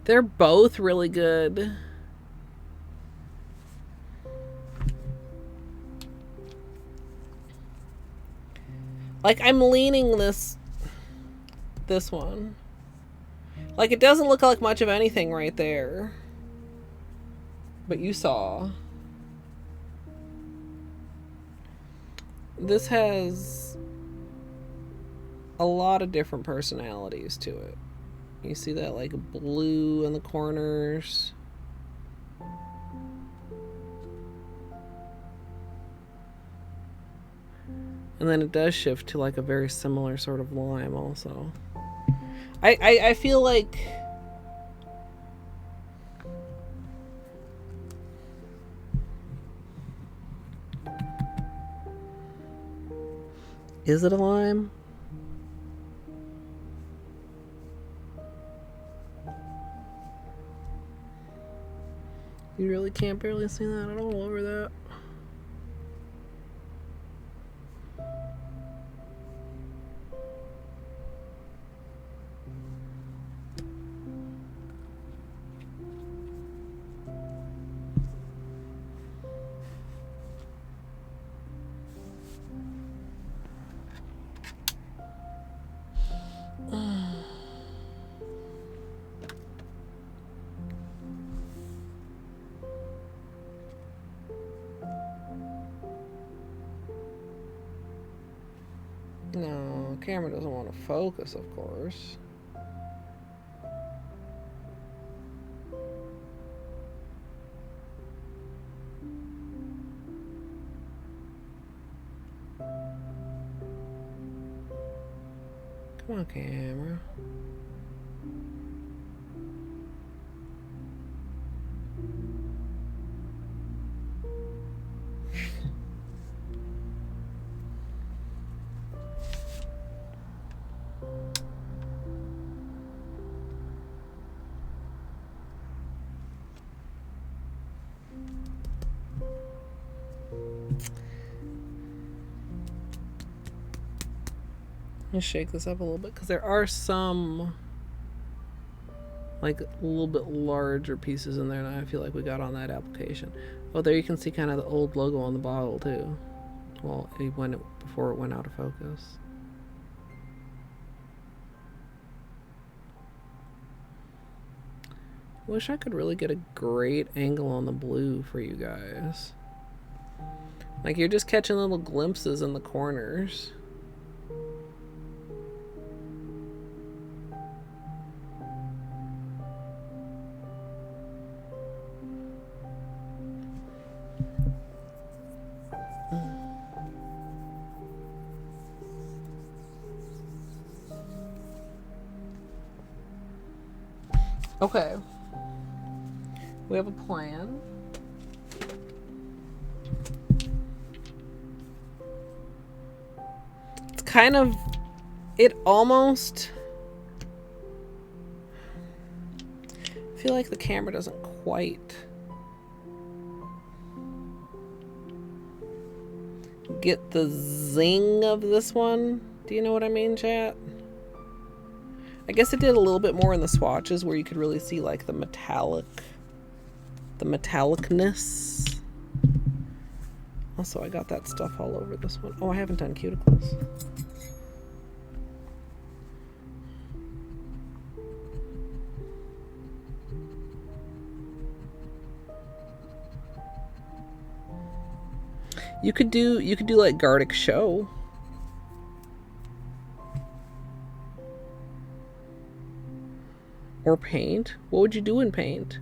They're both really good. Like, I'm leaning this one. Like, it doesn't look like much of anything right there. But you saw. This has a lot of different personalities to it. You see that, like, blue in the corners. And then it does shift to, like, a very similar sort of lime also. I feel like... Is it a lime? You really can't barely see that at all over that. No, the camera doesn't want to focus, of course. Come on, camera. Let's shake this up a little bit because there are some like a little bit larger pieces in there than I feel like we got on that application. Oh, there you can see kind of the old logo on the bottle too. Well, before it went out of focus. Wish I could really get a great angle on the blue for you guys. Like, you're just catching little glimpses in the corners. Okay. We have a plan. It's kind of... It almost... I feel like the camera doesn't quite get the zing of this one. Do you know what I mean, chat? I guess it did a little bit more in the swatches where you could really see like the metallicness Also, I got that stuff all over this one. Oh, I haven't done cuticles. You could do like Garlic Show. Or paint. What would you do in paint?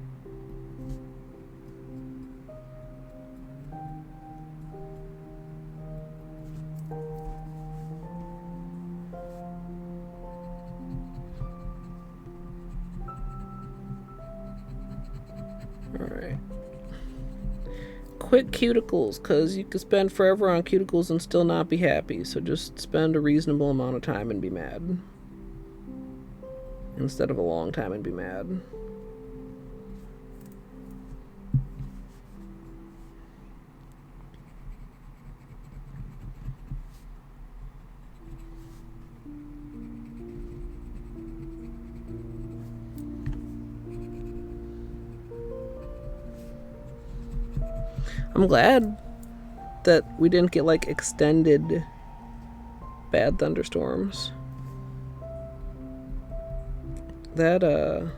Alright. Quick cuticles, because you could spend forever on cuticles and still not be happy. So just spend a reasonable amount of time and be mad. Instead of a long time and be mad. I'm glad that we didn't get like extended bad thunderstorms. That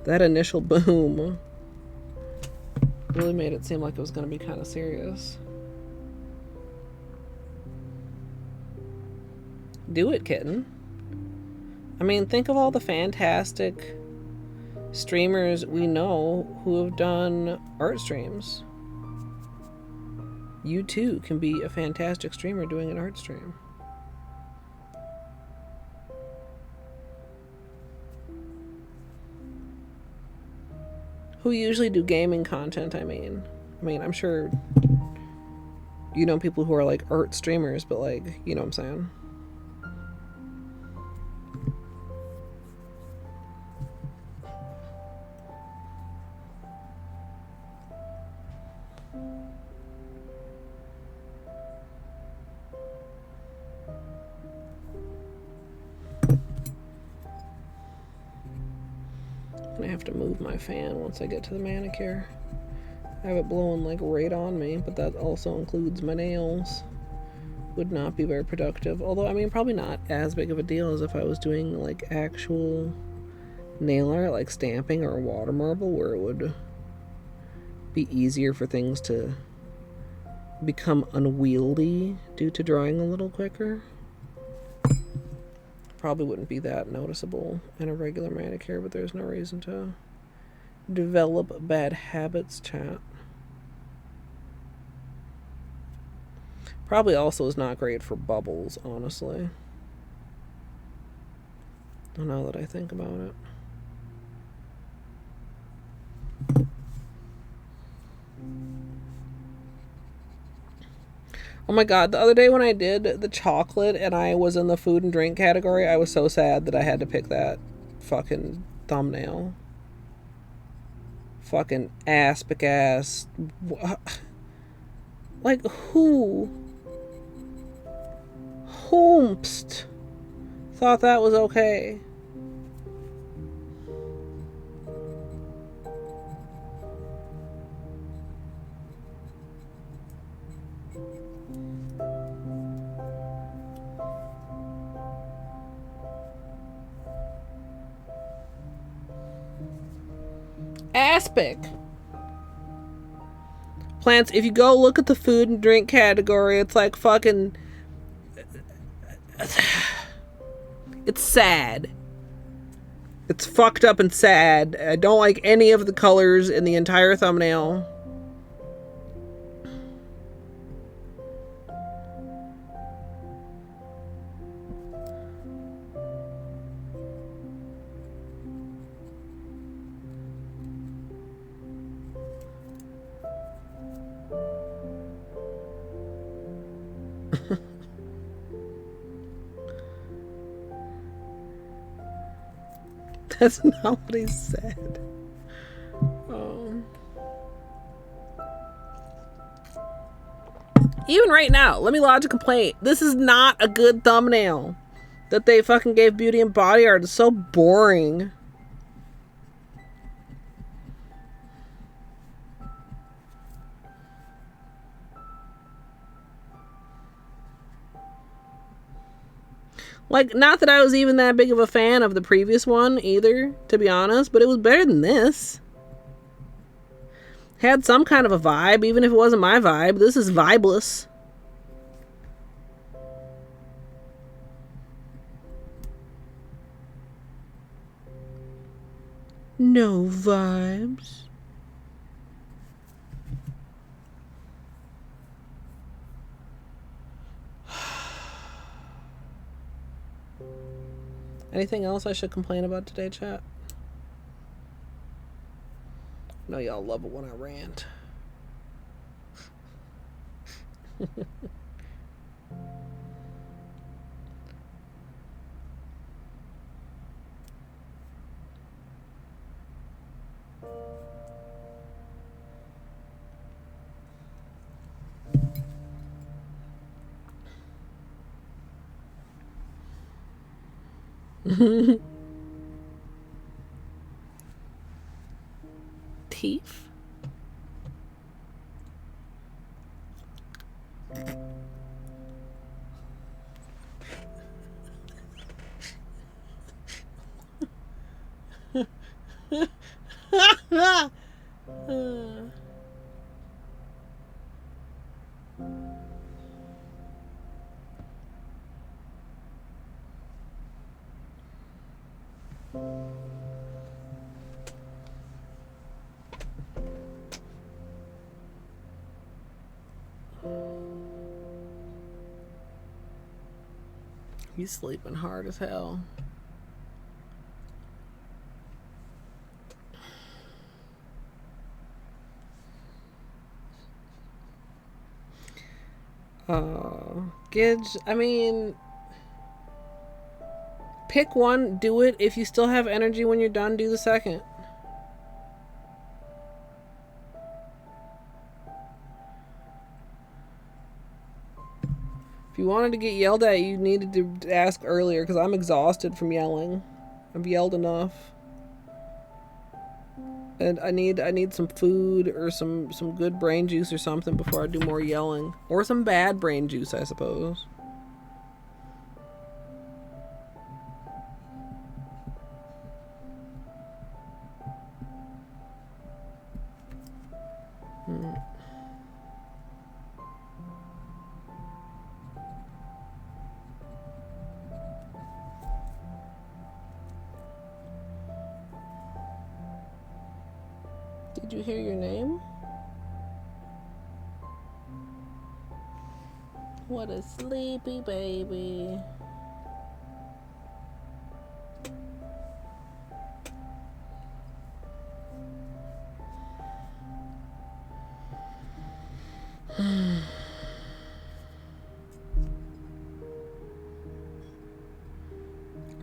initial boom really made it seem like it was going to be kind of serious. Do it, kitten. I mean, think of all the fantastic streamers we know who have done art streams. You too can be a fantastic streamer doing an art stream. Who usually do gaming content, I mean, I'm sure you know people who are like art streamers, but like, you know what I'm saying? I have to move my fan once I get to the manicure. I have it blowing like right on me, but that also includes my nails. Would not be very productive. Although, I mean, probably not as big of a deal as if I was doing like actual nail art, like stamping or water marble, where it would be easier for things to become unwieldy due to drying a little quicker. Probably wouldn't be that noticeable in a regular manicure, but there's no reason to develop bad habits, chat. Probably also is not great for bubbles, honestly. Now that I think about it. Oh my god, the other day when I did the chocolate and I was in the food and drink category, I was so sad that I had to pick that fucking thumbnail. Fucking aspic ass. Like, whomst thought that was okay? Aspic. Plants, if you go look at the food and drink category, it's like fucking... It's sad. It's fucked up and sad. I don't like any of the colors in the entire thumbnail. That's not what he said. Even right now, let me lodge a complaint. This is not a good thumbnail that they fucking gave Beauty and Body Art. It's so boring. Like, not that I was even that big of a fan of the previous one either, to be honest, but it was better than this. Had some kind of a vibe, even if it wasn't my vibe. This is vibeless. No vibes. Anything else I should complain about today, chat? I know y'all love it when I rant. Teeth? He's sleeping hard as hell. Gidge, I mean, pick one, do it. If you still have energy when you're done, do the second. If you wanted to get yelled at, you needed to ask earlier, because I'm exhausted from yelling. I've yelled enough. And I need some food or some good brain juice or something before I do more yelling. Or some bad brain juice, I suppose. Did you hear your name? What a sleepy baby.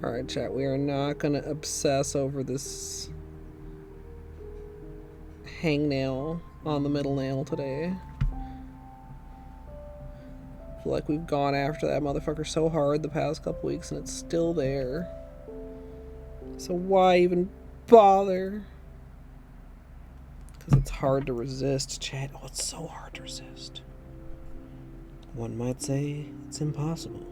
Alright, chat, we are not gonna obsess over this hangnail on the middle nail today. I feel like we've gone after that motherfucker so hard the past couple weeks and it's still there. So why even bother? Because it's hard to resist, chat. Oh, it's so hard to resist. One might say it's impossible.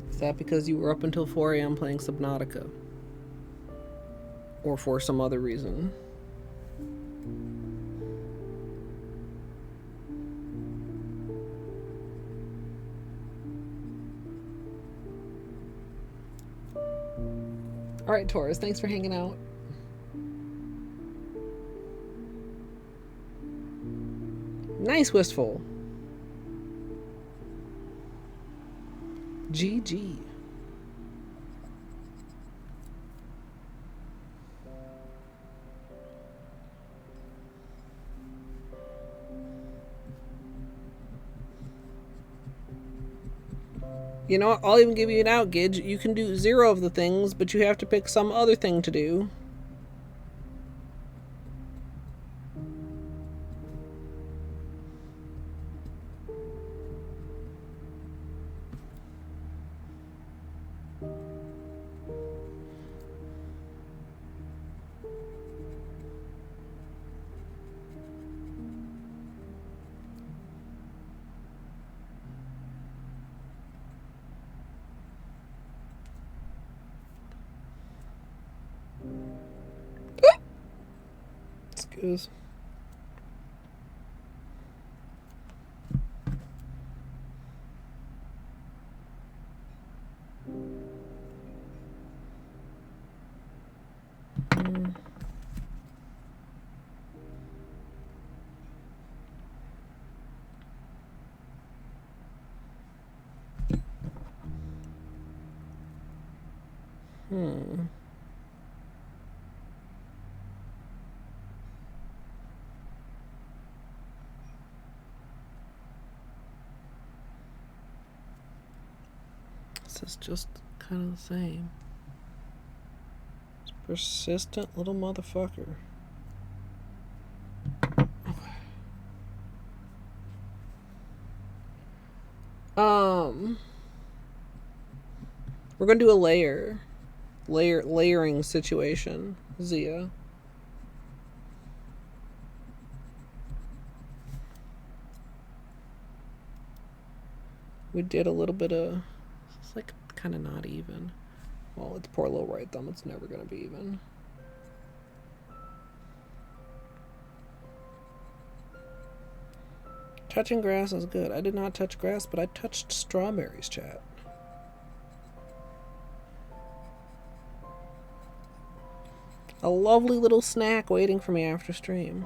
Is that because you were up until 4 a.m. playing Subnautica? Or for some other reason? Alright, Taurus, thanks for hanging out. Nice, Wistful. GG. You know what? I'll even give you an out, Gidge. You can do 0 of the things, but you have to pick some other thing to do. Excuse. This is just kind of the same. It's a persistent little motherfucker. We're gonna do a layering situation, Zia. We did a little bit of, it's like kind of not even. Well, it's poor little right thumb, it's never gonna be even. Touching grass is good. I did not touch grass, but I touched strawberries, chat. A lovely little snack waiting for me after stream.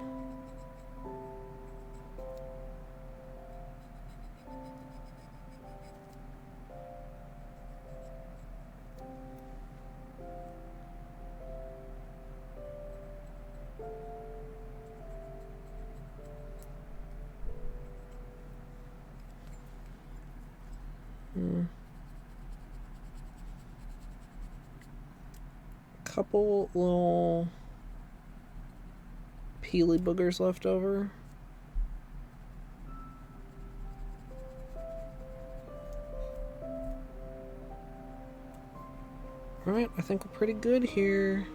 Couple little peely boogers left over. Alright, I think we're pretty good here.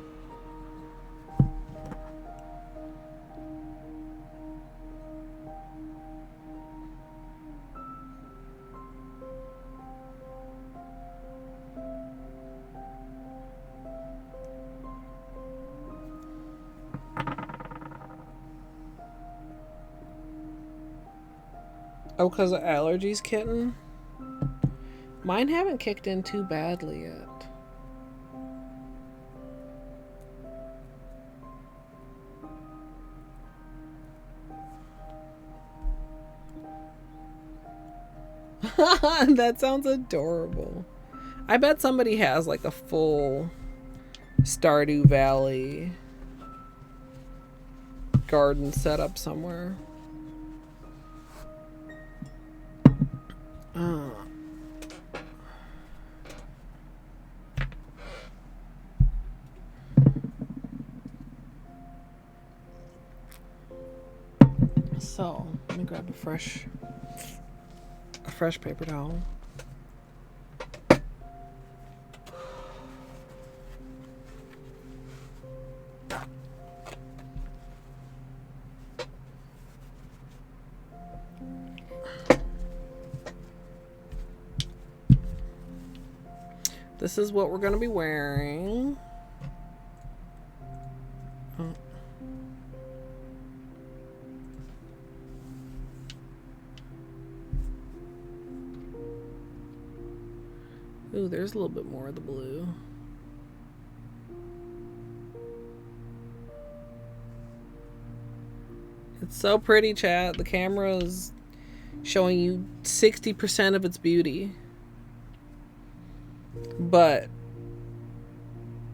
Oh, because of allergies, kitten? Mine haven't kicked in too badly yet. That sounds adorable. I bet somebody has like a full Stardew Valley garden set up somewhere. So, let me grab a fresh paper towel. This is what we're gonna be wearing. Oh. Ooh, there's a little bit more of the blue. It's so pretty, chat. The camera's showing you 60% of its beauty. But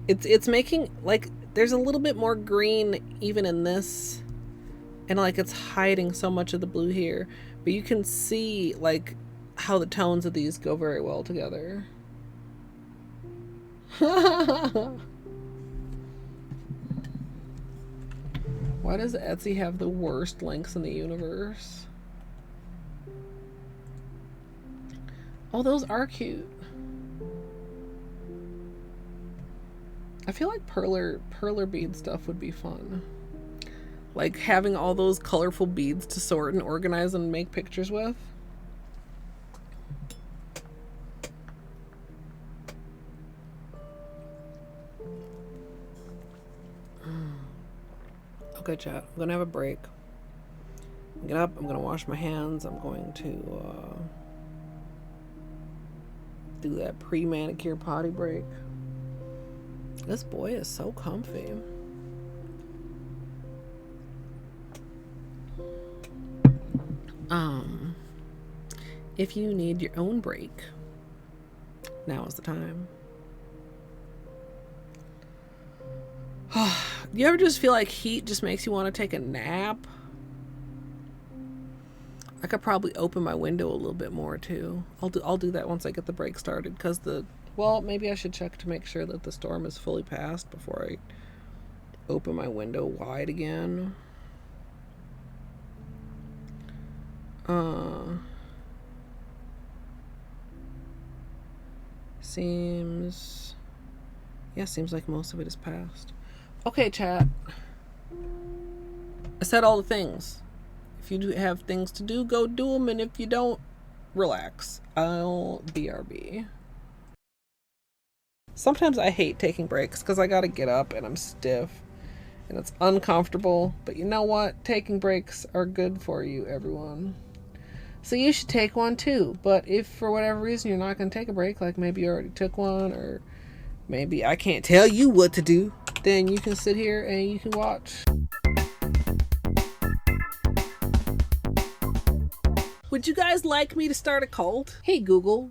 it's making, like, there's a little bit more green even in this. And, like, it's hiding so much of the blue here. But you can see, like, how the tones of these go very well together. Why does Etsy have the worst links in the universe? Oh, those are cute. I feel like perler bead stuff would be fun. Like having all those colorful beads to sort and organize and make pictures with. Okay, chat. I'm gonna have a break. Get up. I'm gonna wash my hands. I'm going to do that pre-manicure potty break. This boy is so comfy. If you need your own break, now is the time. You ever just feel like heat just makes you want to take a nap? I could probably open my window a little bit more too. I'll do that once I get the break started, because well, maybe I should check to make sure that the storm is fully passed before I open my window wide again. Seems like most of it is passed. Okay, chat. I said all the things. If you do have things to do, go do them, and if you don't, relax. I'll BRB. Sometimes I hate taking breaks because I gotta get up and I'm stiff and it's uncomfortable, but you know what? Taking breaks are good for you, everyone. So you should take one too. But if for whatever reason you're not gonna take a break, like maybe you already took one, or maybe I can't tell you what to do, then you can sit here and you can watch. Would you guys like me to start a cult? Hey Google,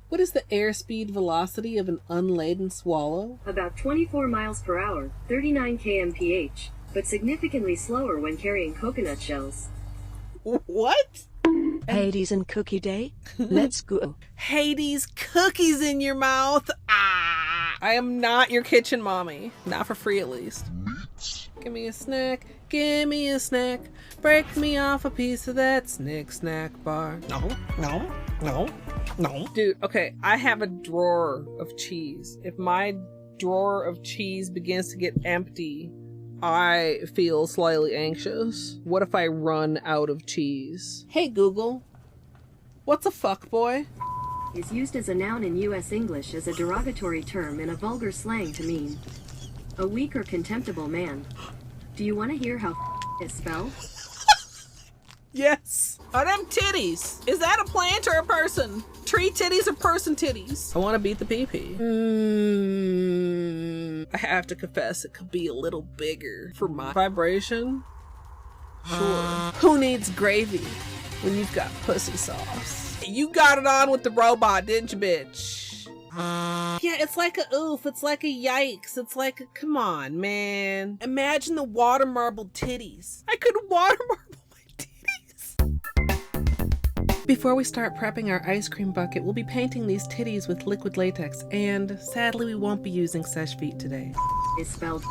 what is the airspeed velocity of an unladen swallow? About 24 miles per hour, 39 kmph, but significantly slower when carrying coconut shells. What? Hades and Cookie Day? Let's go. Hades, cookies in your mouth. Ah! I am not your kitchen mommy. Not for free, at least. Give me a snack. Give me a snack. Break me off a piece of that snack bar. No. Dude, okay, I have a drawer of cheese. If my drawer of cheese begins to get empty, I feel slightly anxious. What if I run out of cheese? Hey Google, what's a fuckboy? Is used as a noun in U.S. English as a derogatory term in a vulgar slang to mean a weak or contemptible man. Do you want to hear how is spelled? Yes. Are them titties? Is that a plant or a person? Tree titties or person titties? I want to beat the pee-pee. I have to confess, it could be a little bigger for my vibration. Sure. Who needs gravy when you've got pussy sauce? You got it on with the robot, didn't you, bitch? Yeah, it's like a oof, it's like a yikes, it's like a, come on, man. Imagine the water marble titties. I could water marble my titties. Before we start prepping our ice cream bucket, we'll be painting these titties with liquid latex, and sadly we won't be using Seche Vite today. Is spelled.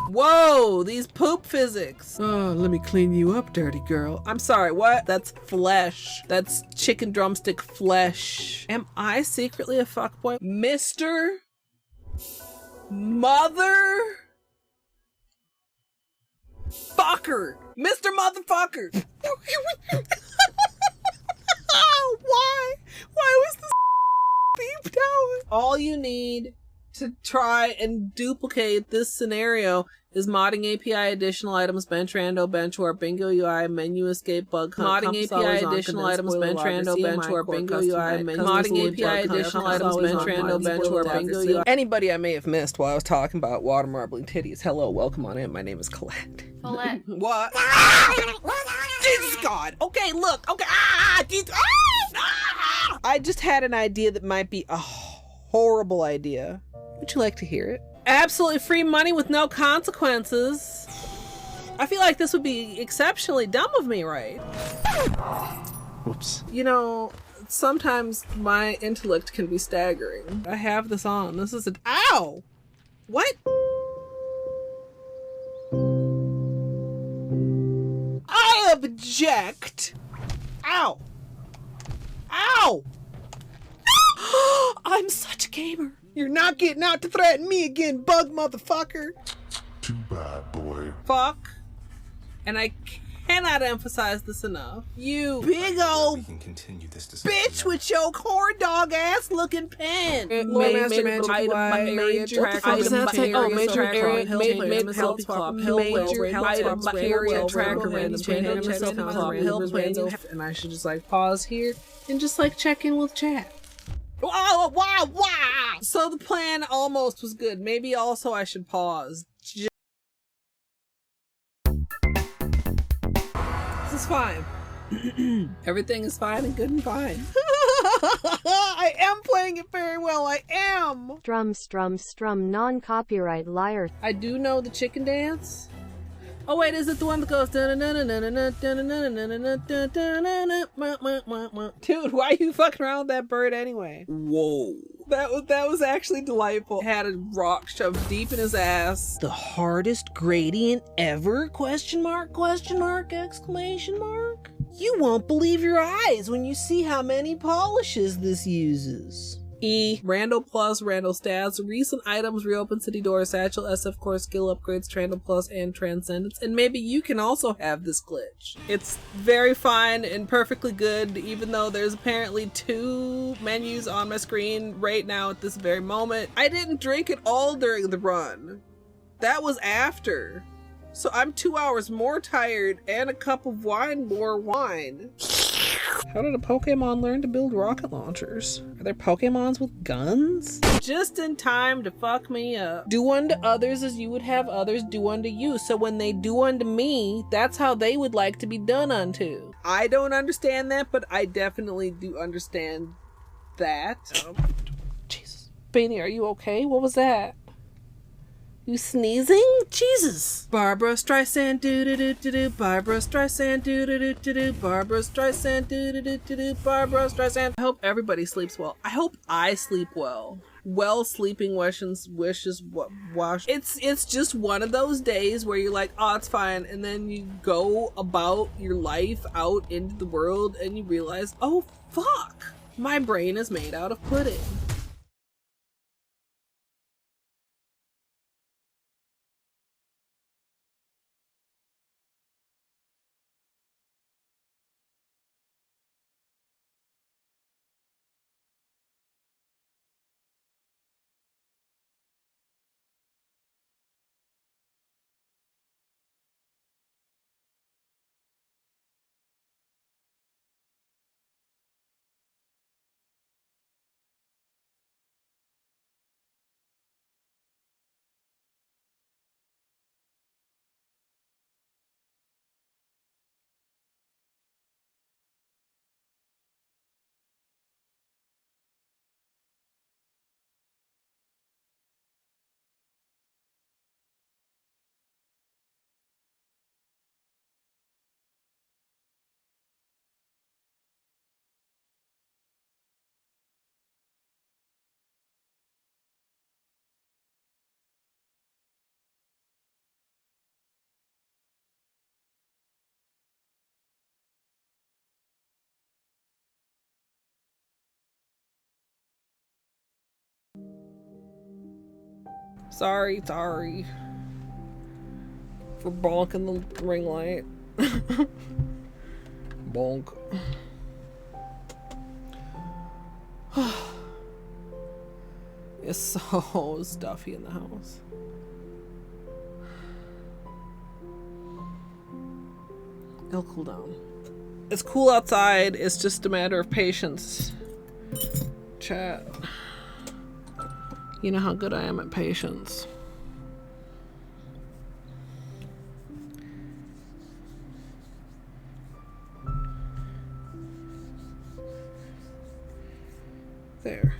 Whoa, these poop physics. Oh, let me clean you up, dirty girl. I'm sorry, what? That's flesh. That's chicken drumstick flesh. Am I secretly a fuckboy? Mr. Mother Fucker. Mr. Motherfucker. Why? Why was this beeped out? All you need to try and duplicate this scenario is modding API additional items bench rando bench or bingo UI menu escape bug modding API additional items bench rando bench or bingo UI menu modding API additional items bench rando bench or bingo UI. Anybody I may have missed while I was talking about water marbling titties, hello, welcome on in. My name is Colette. Colette. What? Jesus God. Okay, look. Okay. I just had an idea that might be a horrible idea. Would you like to hear it? Absolutely free money with no consequences. I feel like this would be exceptionally dumb of me, right? Whoops. You know, sometimes my intellect can be staggering. I have this on. This is ow! What? I object! Ow! Ow! I'm such a gamer. You're not getting out to threaten me again, bug motherfucker. Too bad, boy. Fuck. And I cannot emphasize this enough. You big old We can continue this discussion bitch with your corn dog ass looking pen. Major area tracker. Major area MSLP club. Major area tracker. MSLP club. And I should just like pause here and just like check in with chat. Wow. So the plan almost was good. Maybe also I should pause. This is fine. Everything is fine and good and fine. I am playing it very well. I am. Strum, non-copyright liar. I do know the chicken dance. Oh wait, is it the one that goes? Dude, why are you fucking around with that bird anyway? Whoa. That was actually delightful. Had a rock shoved deep in his ass. The hardest gradient ever? Question mark, exclamation mark. You won't believe your eyes when you see how many polishes this uses. E. Rando Plus, Rando Stats, recent items, reopen city doors, satchel, SF core, skill upgrades, Trando Plus, and Transcendence. And maybe you can also have this glitch. It's very fine and perfectly good, even though there's apparently 2 menus on my screen right now at this very moment. I didn't drink it all during the run. That was after. So I'm 2 hours more tired and a cup of wine more wine. How did a Pokemon learn to build rocket launchers? Are there Pokemons with guns? Just in time to fuck me up. Do unto others as you would have others do unto you. So when they do unto me, that's how they would like to be done unto. I don't understand that, but I definitely do understand that. Jesus. Beanie, are you okay? What was that? You sneezing? Jesus. Barbara Streisand do-do-do-do-do. Barbara Streisand do-do-do-do-do. Barbara Streisand do-do-do-do-do. Barbara Streisand. I hope everybody sleeps well. I hope I sleep well. Well sleeping wishes wash. It's just one of those days where you're like, oh, it's fine. And then you go about your life out into the world and you realize, oh, fuck. My brain is made out of pudding. Sorry for bonking the ring light. Bonk. It's so stuffy in the house. It'll cool down. It's cool outside. It's just a matter of patience. Chat. You know how good I am at patience. There.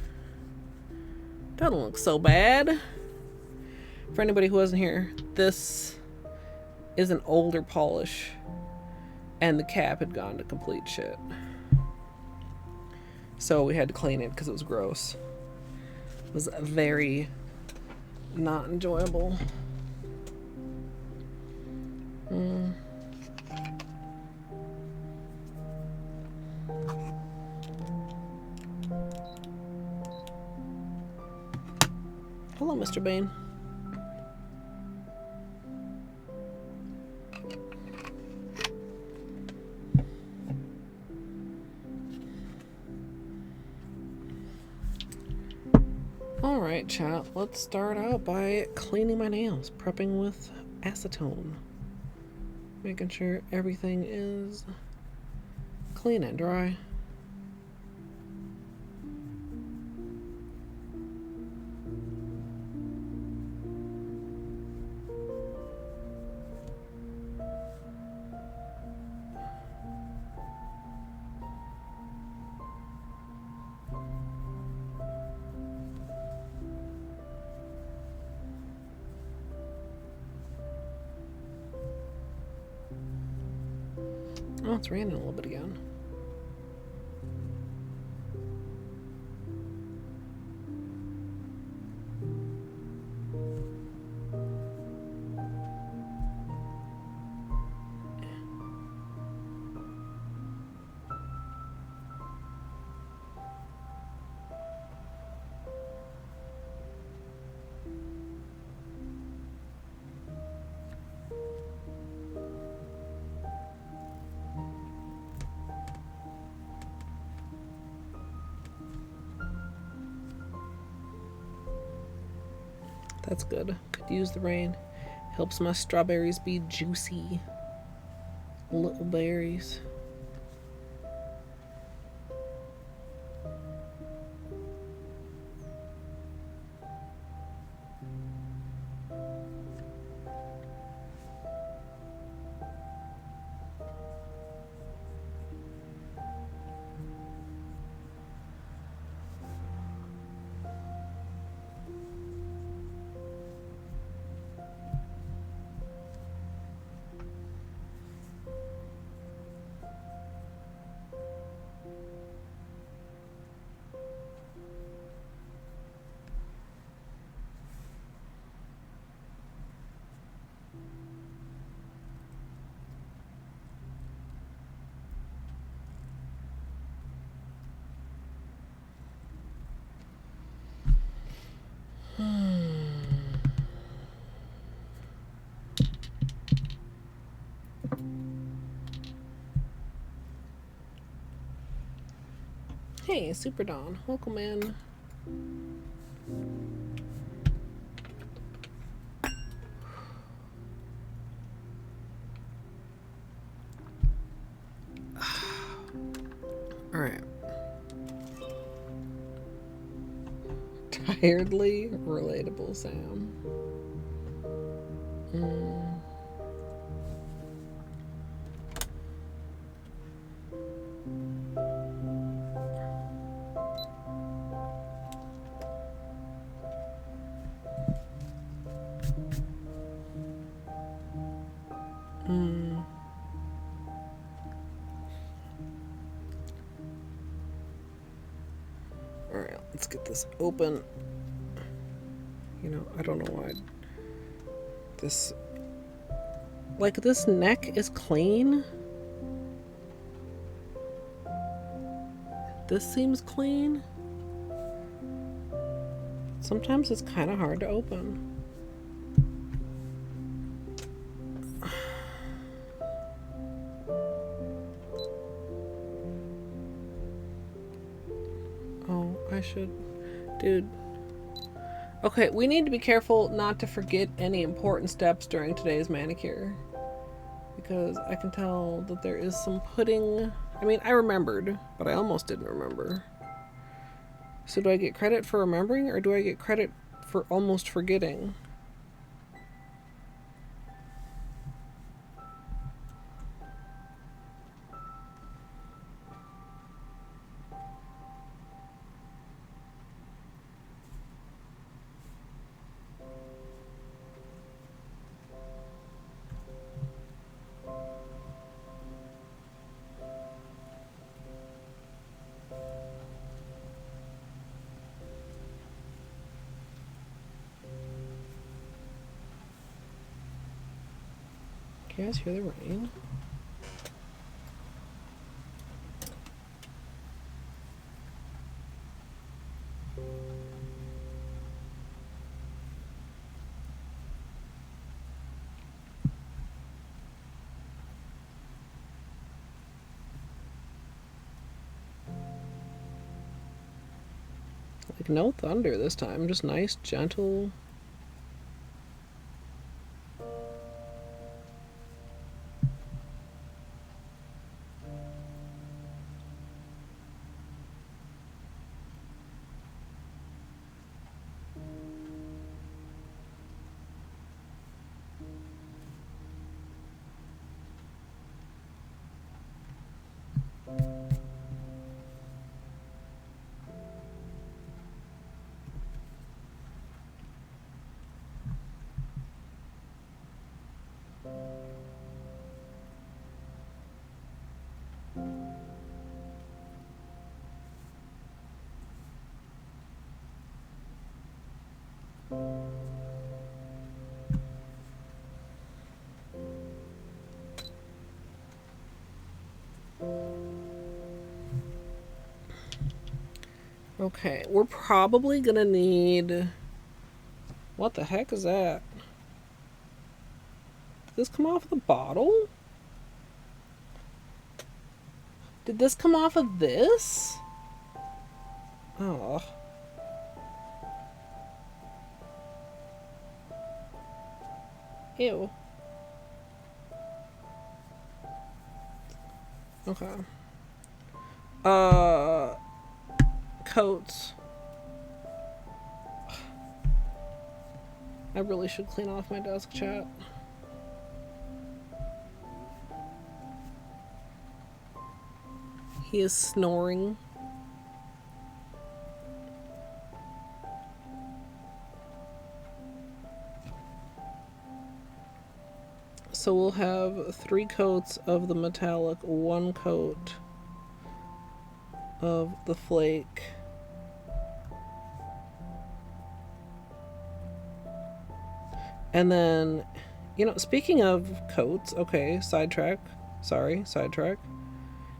Doesn't look so bad. For anybody who wasn't here, this is an older polish and the cap had gone to complete shit. So we had to clean it because it was gross. It was very not enjoyable. Hello, Mr. Bain. Alright, chat. Let's start out by cleaning my nails. Prepping with acetone. Making sure everything is clean and dry. Oh, it's raining a little bit again. That's good. Could use the rain. Helps my strawberries be juicy. Little berries. Hey, Super Dawn, welcome in. All right. Tiredly relatable, Sam. Alright, let's get this open. You know, I don't know why this... Like, this neck is clean. This seems clean. Sometimes it's kind of hard to open. should. Dude. Okay, we need to be careful not to forget any important steps during today's manicure. Because I can tell that there is some pudding. I mean, I remembered, but I almost didn't remember. So do I get credit for remembering, or do I get credit for almost forgetting? Can you guys hear the rain? Like no thunder this time, just nice, gentle. Okay, we're probably gonna need... What the heck is that? Did this come off of the bottle? Did this come off of this? Oh. Ew. Okay. Coats. I really should clean off my desk, chat. He is snoring. So we'll have 3 coats of the metallic, 1 coat of the flake. And then, you know, speaking of coats, okay, sidetrack.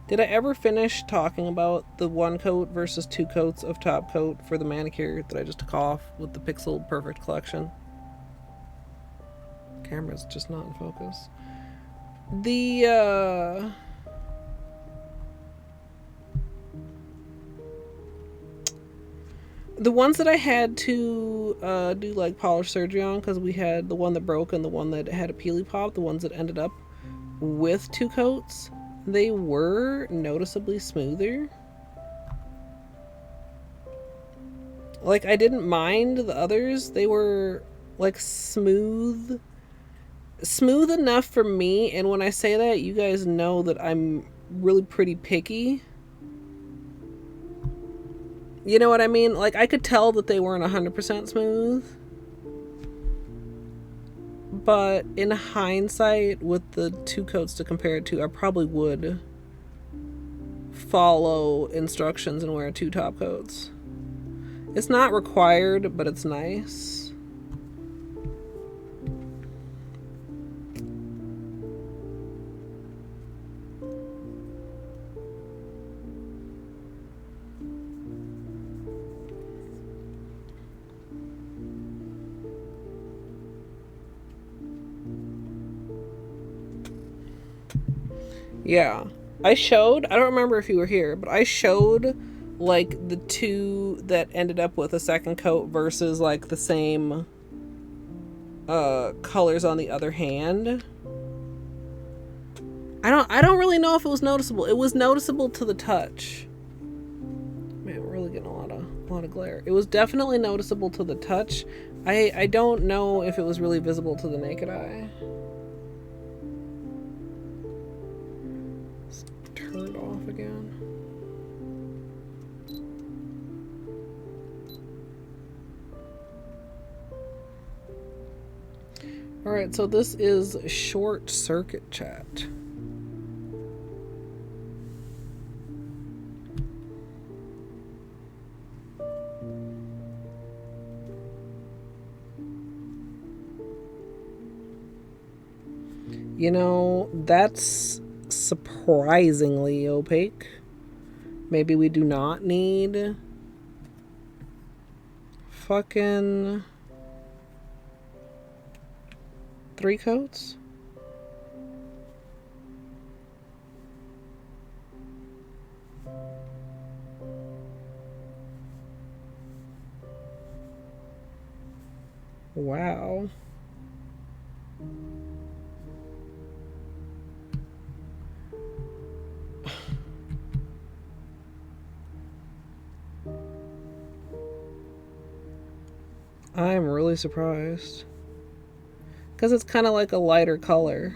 Did I ever finish talking about the 1 coat versus 2 coats of top coat for the manicure that I just took off with the Pixel Perfect collection? Camera's just not in focus. The ones that I had to do like polish surgery on, because we had the one that broke and the one that had a peely pop, the ones that ended up with 2 coats, they were noticeably smoother. Like, I didn't mind the others. They were like smooth enough for me, and when I say that, you guys know that I'm really pretty picky. You know what I mean? Like, I could tell that they weren't 100% smooth. But in hindsight, with the 2 coats to compare it to, I probably would follow instructions and wear 2 top coats. It's not required, but it's nice. Yeah, I don't remember if you were here, but I showed like the two that ended up with a second coat versus like the same colors on the other hand. I don't really know if it was noticeable. It was noticeable to the touch. Man, we're really getting a lot of glare. It was definitely noticeable to the touch. I don't know if it was really visible to the naked eye. Let's turn it off again. Alright, so this is Short Circuit Chat. You know, that's surprisingly opaque. Maybe we do not need fucking 3 coats? Wow. I'm really surprised. Because it's kind of like a lighter color.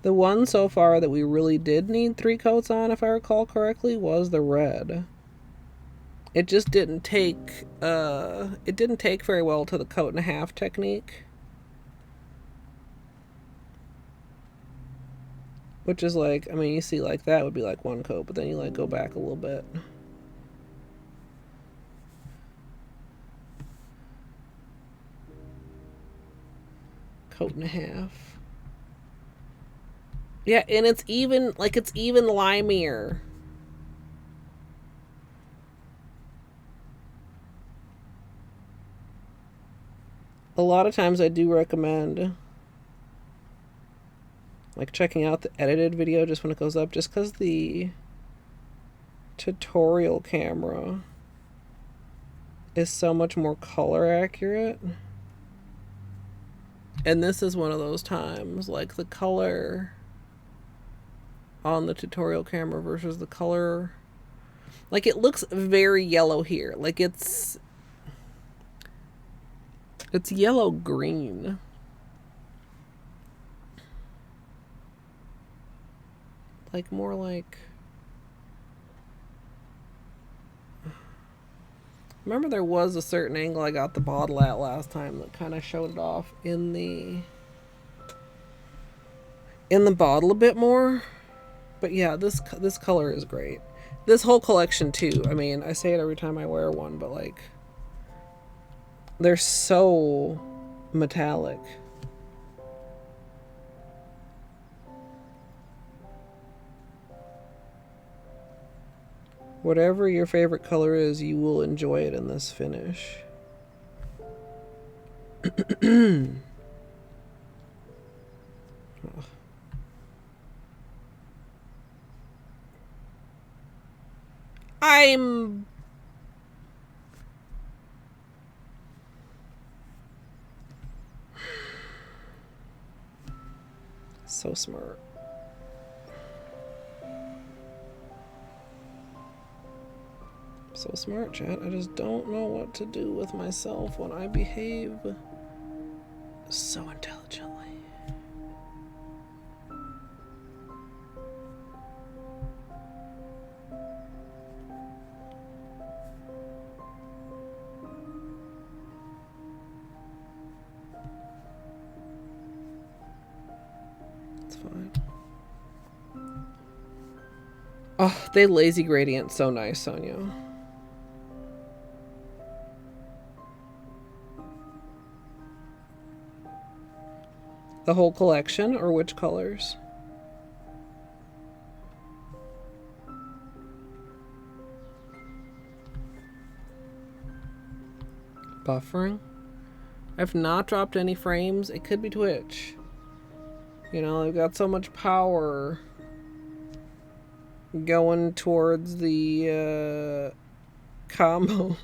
The one so far that we really did need 3 coats on, if I recall correctly, was the red. It just didn't take, it didn't take very well to the 1.5 coat technique. Which is like, I mean, you see like that would be like 1 coat, but then you like go back a little bit. Coat and a half. Yeah, and it's even, like, it's even limier. A lot of times I do recommend, like, checking out the edited video just when it goes up, just because the tutorial camera is so much more color accurate. And this is one of those times, like the color on the tutorial camera versus the color, like it looks very yellow here. Like it's yellow green. Like more like, remember there was a certain angle I got the bottle at last time that kind of showed it off in the bottle a bit more. But yeah, this color is great. This whole collection too. I mean, I say it every time I wear one, but like they're so metallic. Whatever your favorite color is, you will enjoy it in this finish. I'm so smart. So smart, chat. I just don't know what to do with myself when I behave so intelligently. It's fine. Oh, they lazy gradient so nice, Sonia. The whole collection, or which colors? Buffering? I've not dropped any frames. It could be Twitch. You know, I've got so much power. going towards the combos.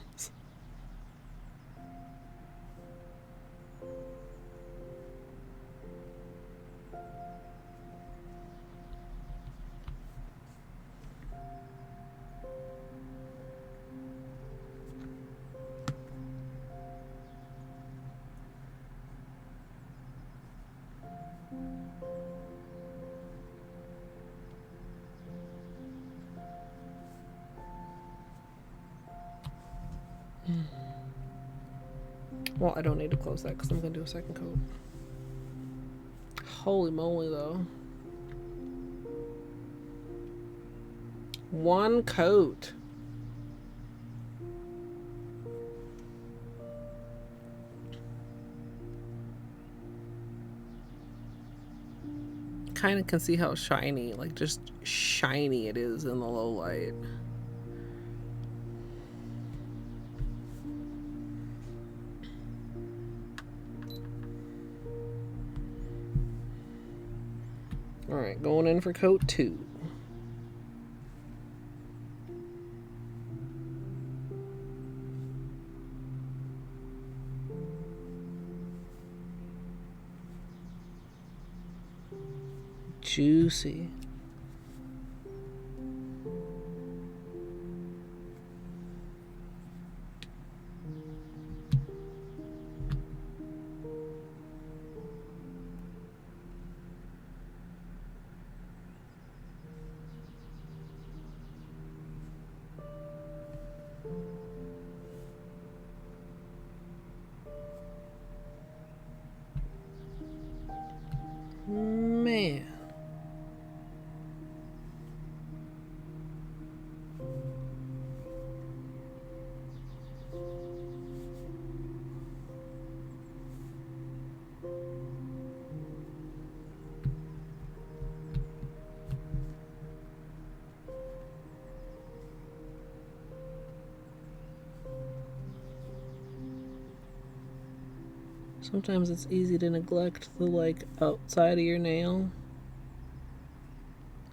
Well, I don't need to close that because I'm going to do a second coat. Holy moly, though. One coat. Kind of can see how shiny, like just shiny it is in the low light. All right, going in for coat 2. Juicy. Man. Sometimes it's easy to neglect the like outside of your nail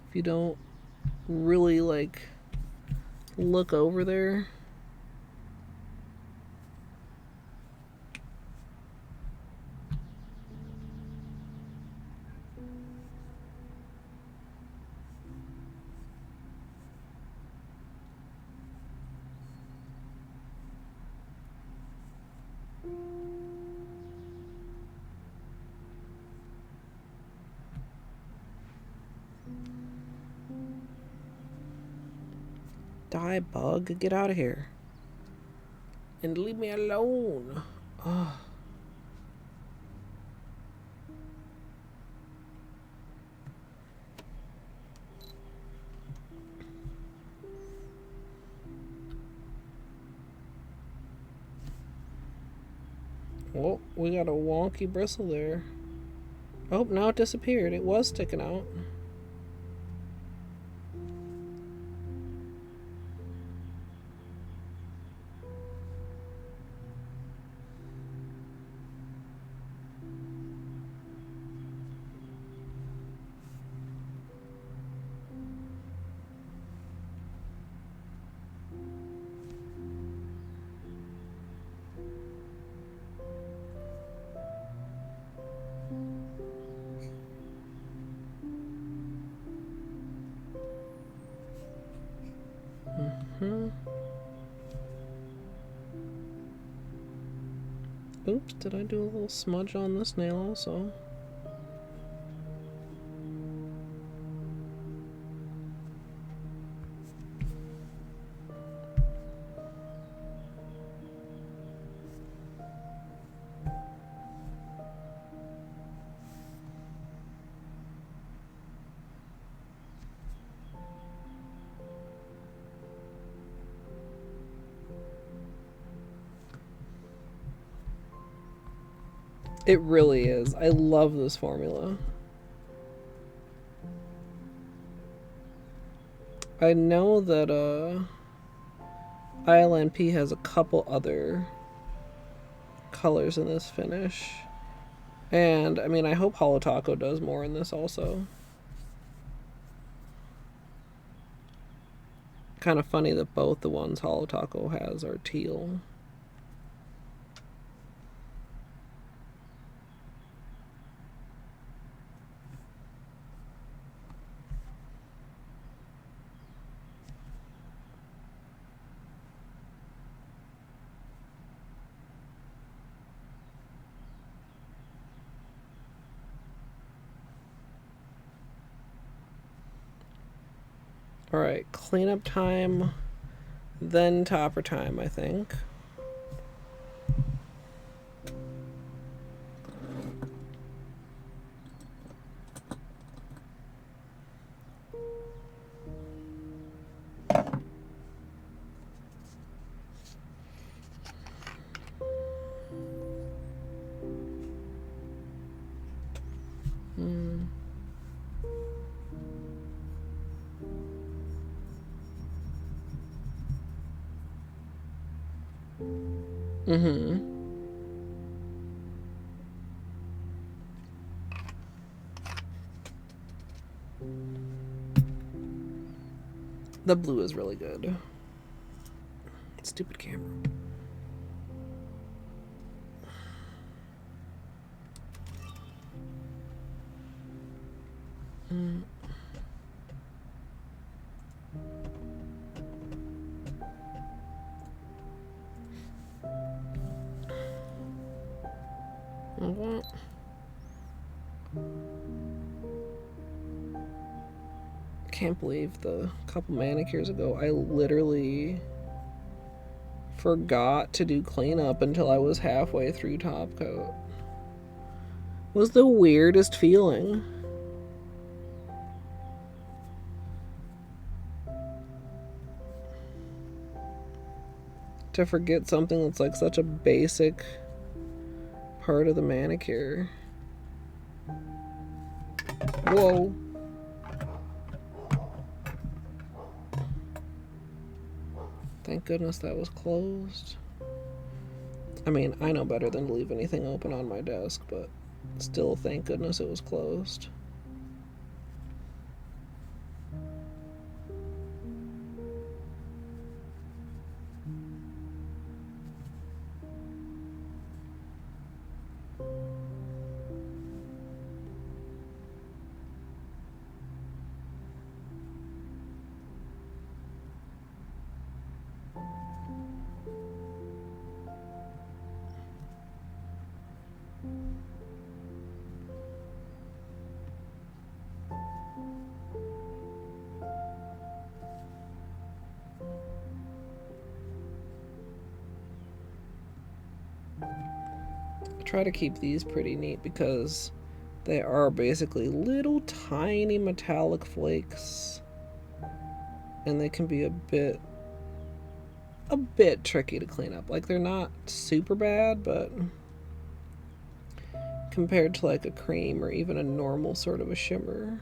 if you don't really like look over there. Die, bug. Get out of here. And leave me alone. Oh. Well, we got a wonky bristle there. Oh, now it disappeared. It was sticking out. Oops, did I do a little smudge on this nail also? It really is. I love this formula. I know that ILNP has a couple other colors in this finish. And, I mean, I hope Holo Taco does more in this also. Kind of funny that both the ones Holo Taco has are teal. Alright, cleanup time, then topper time, I think. The blue is really good. Stupid camera. Can't believe the couple manicures ago I literally forgot to do cleanup until I was halfway through top coat. It was the weirdest feeling. To forget something that's like such a basic part of the manicure. Whoa. Thank goodness that was closed. I mean, I know better than to leave anything open on my desk, but still, thank goodness it was closed. Try to keep these pretty neat because they are basically little tiny metallic flakes, and they can be a bit tricky to clean up. Like, they're not super bad, but compared to like a cream or even a normal sort of a shimmer.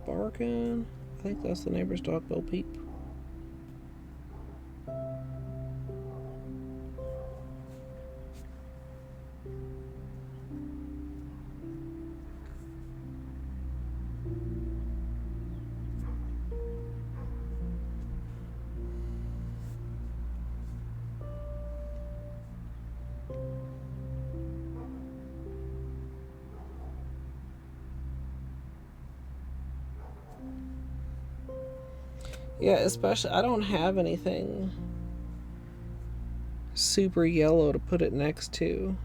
Barking. I think that's the neighbor's dog, Bo Peep. Yeah, especially, I don't have anything super yellow to put it next to.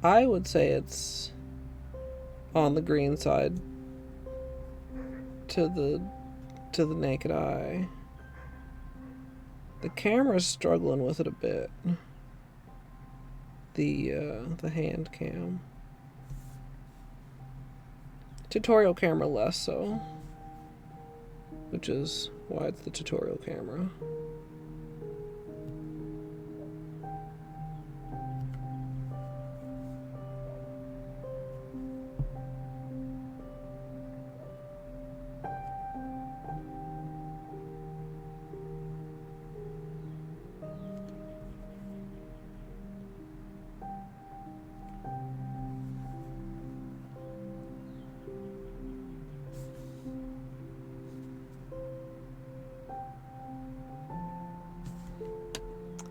I would say it's on the green side to the naked eye. The camera's struggling with it a bit. the hand cam. Tutorial camera less so, which is why it's the tutorial camera.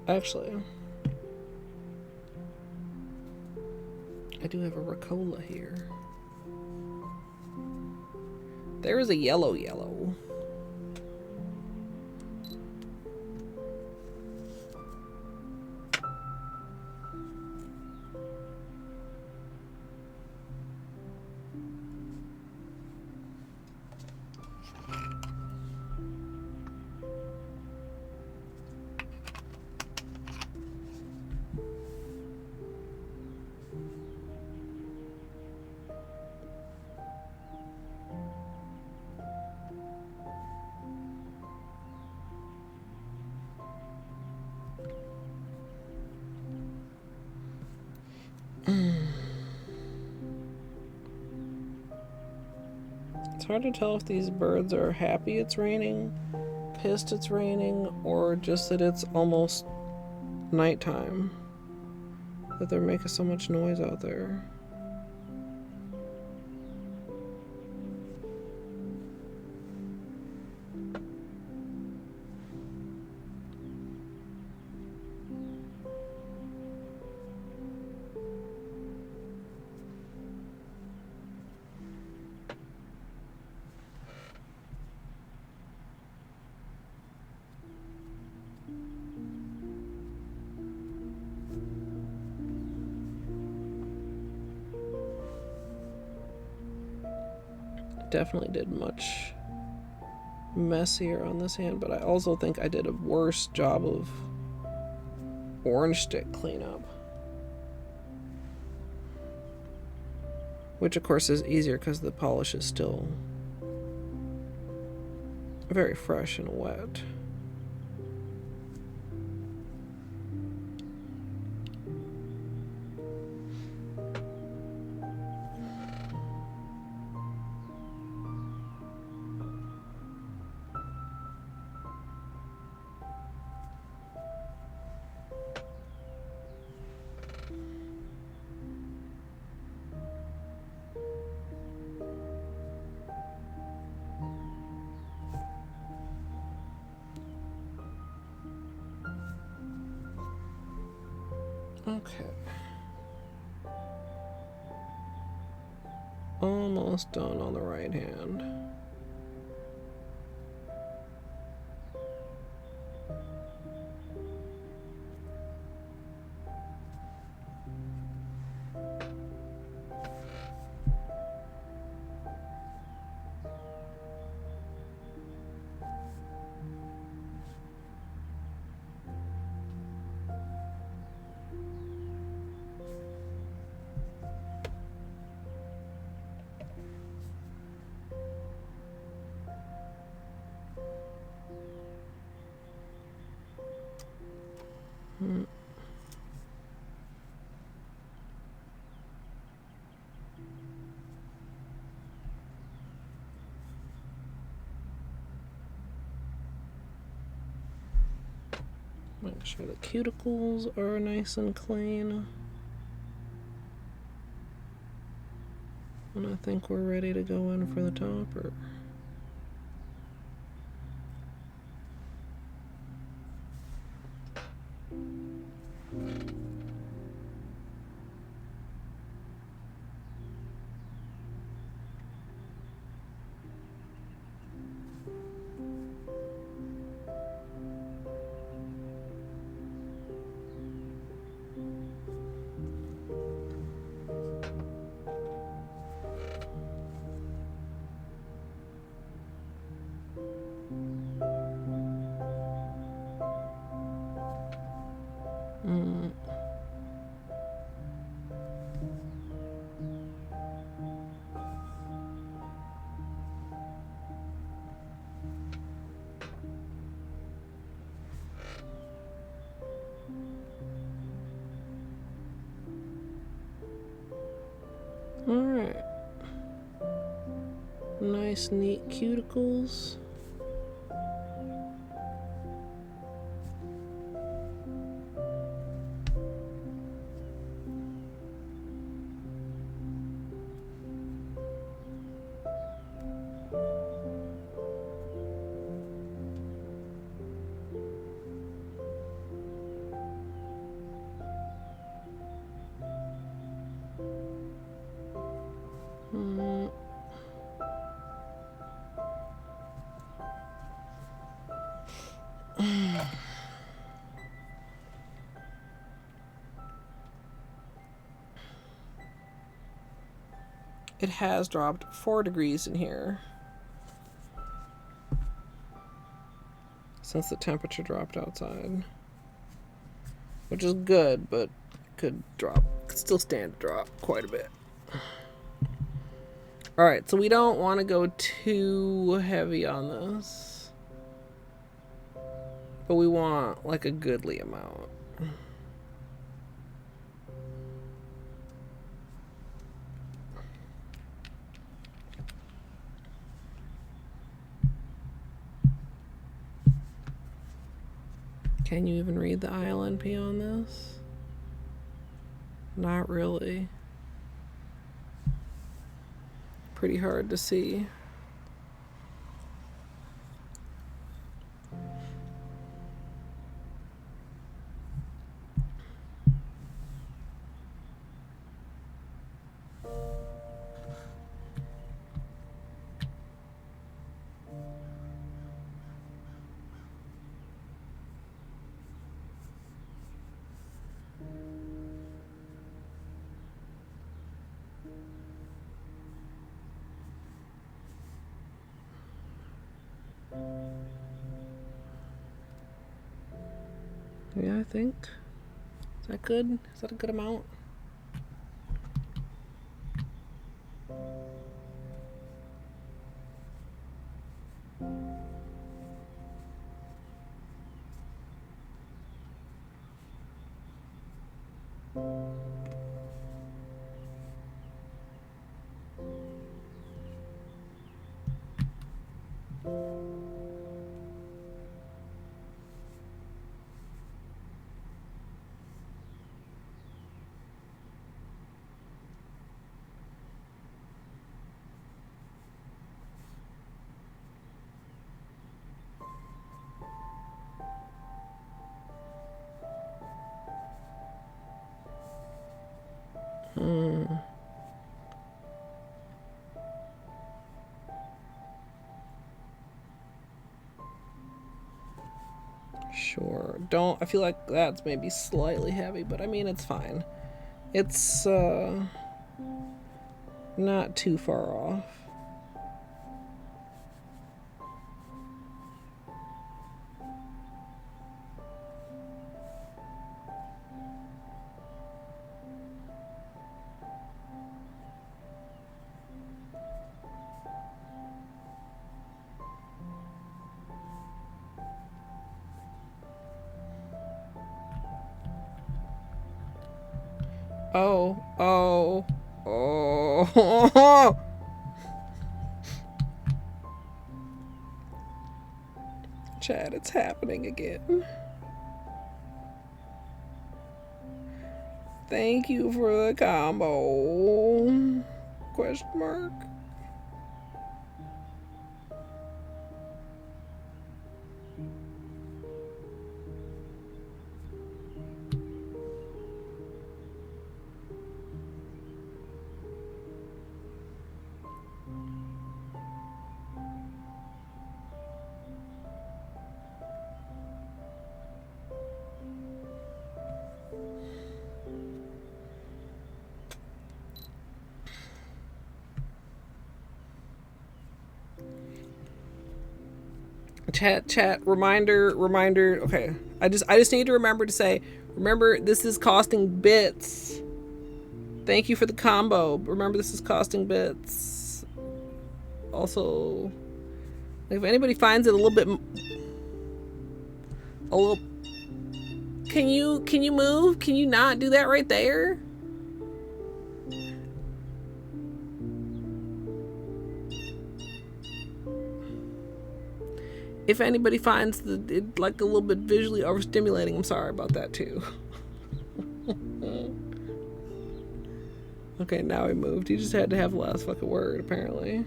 Actually, I do have a Ricola here. There is a yellow. It's hard to tell if these birds are happy it's raining, pissed it's raining, or just that it's almost nighttime, that they're making so much noise out there. Definitely did much messier on this hand, but I also think I did a worse job of orange stick cleanup, which of course is easier because the polish is still very fresh and wet. Okay. Almost done on the right hand. Make sure the cuticles are nice and clean. And I think we're ready to go in for the topper. Alright. Nice, neat cuticles. It has dropped 4 degrees in here since the temperature dropped outside, which is good, but could still stand to drop quite a bit. All right, so we don't want to go too heavy on this, but we want like a goodly amount. Can you even read the ILNP on this? Not really. Pretty hard to see. Yeah, I think. Is that good? Is that a good amount? Sure. I feel like that's maybe slightly heavy, but I mean, it's fine. It's, not too far off. Oh. Chad, it's happening again. Thank you for the combo. Question mark. Chat, reminder. Okay. I just need to remember to say, remember, this is costing bits. Thank you for the combo. Remember, this is costing bits. Also, if anybody finds it a little, can you move? Can you not do that right there? If anybody finds it like a little bit visually overstimulating, I'm sorry about that too. Okay, now he moved. He just had to have the last fucking word, apparently.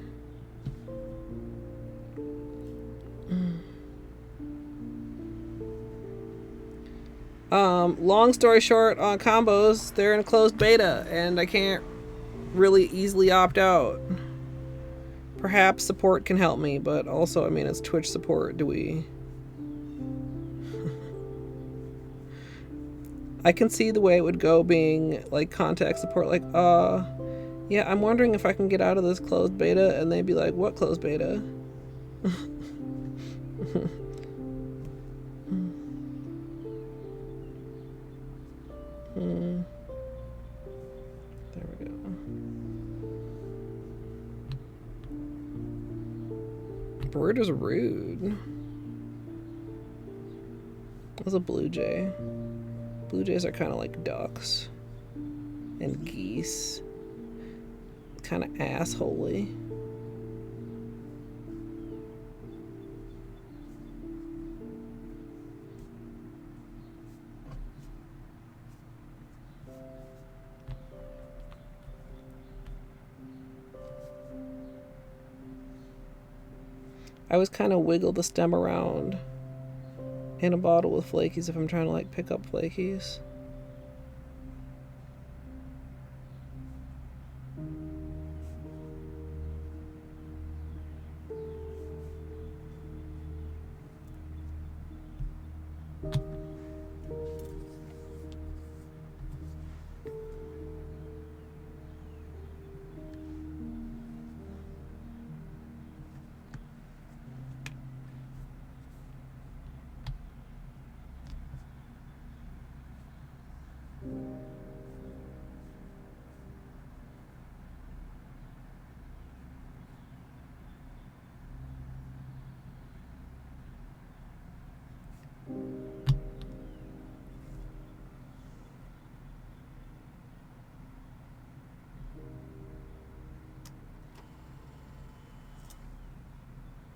Long story short, on combos, they're in a closed beta, and I can't really easily opt out. Perhaps support can help me, but also, I mean, it's Twitch support. Do we... I can see the way it would go being, like, contact support, like, yeah, I'm wondering if I can get out of this closed beta, and they'd be like, what closed beta? There we go. Bird is rude. That's a blue jay. Blue jays are kind of like ducks and geese. Kind of assholey. I always kind of wiggle the stem around in a bottle with flakies if I'm trying to like pick up flakies.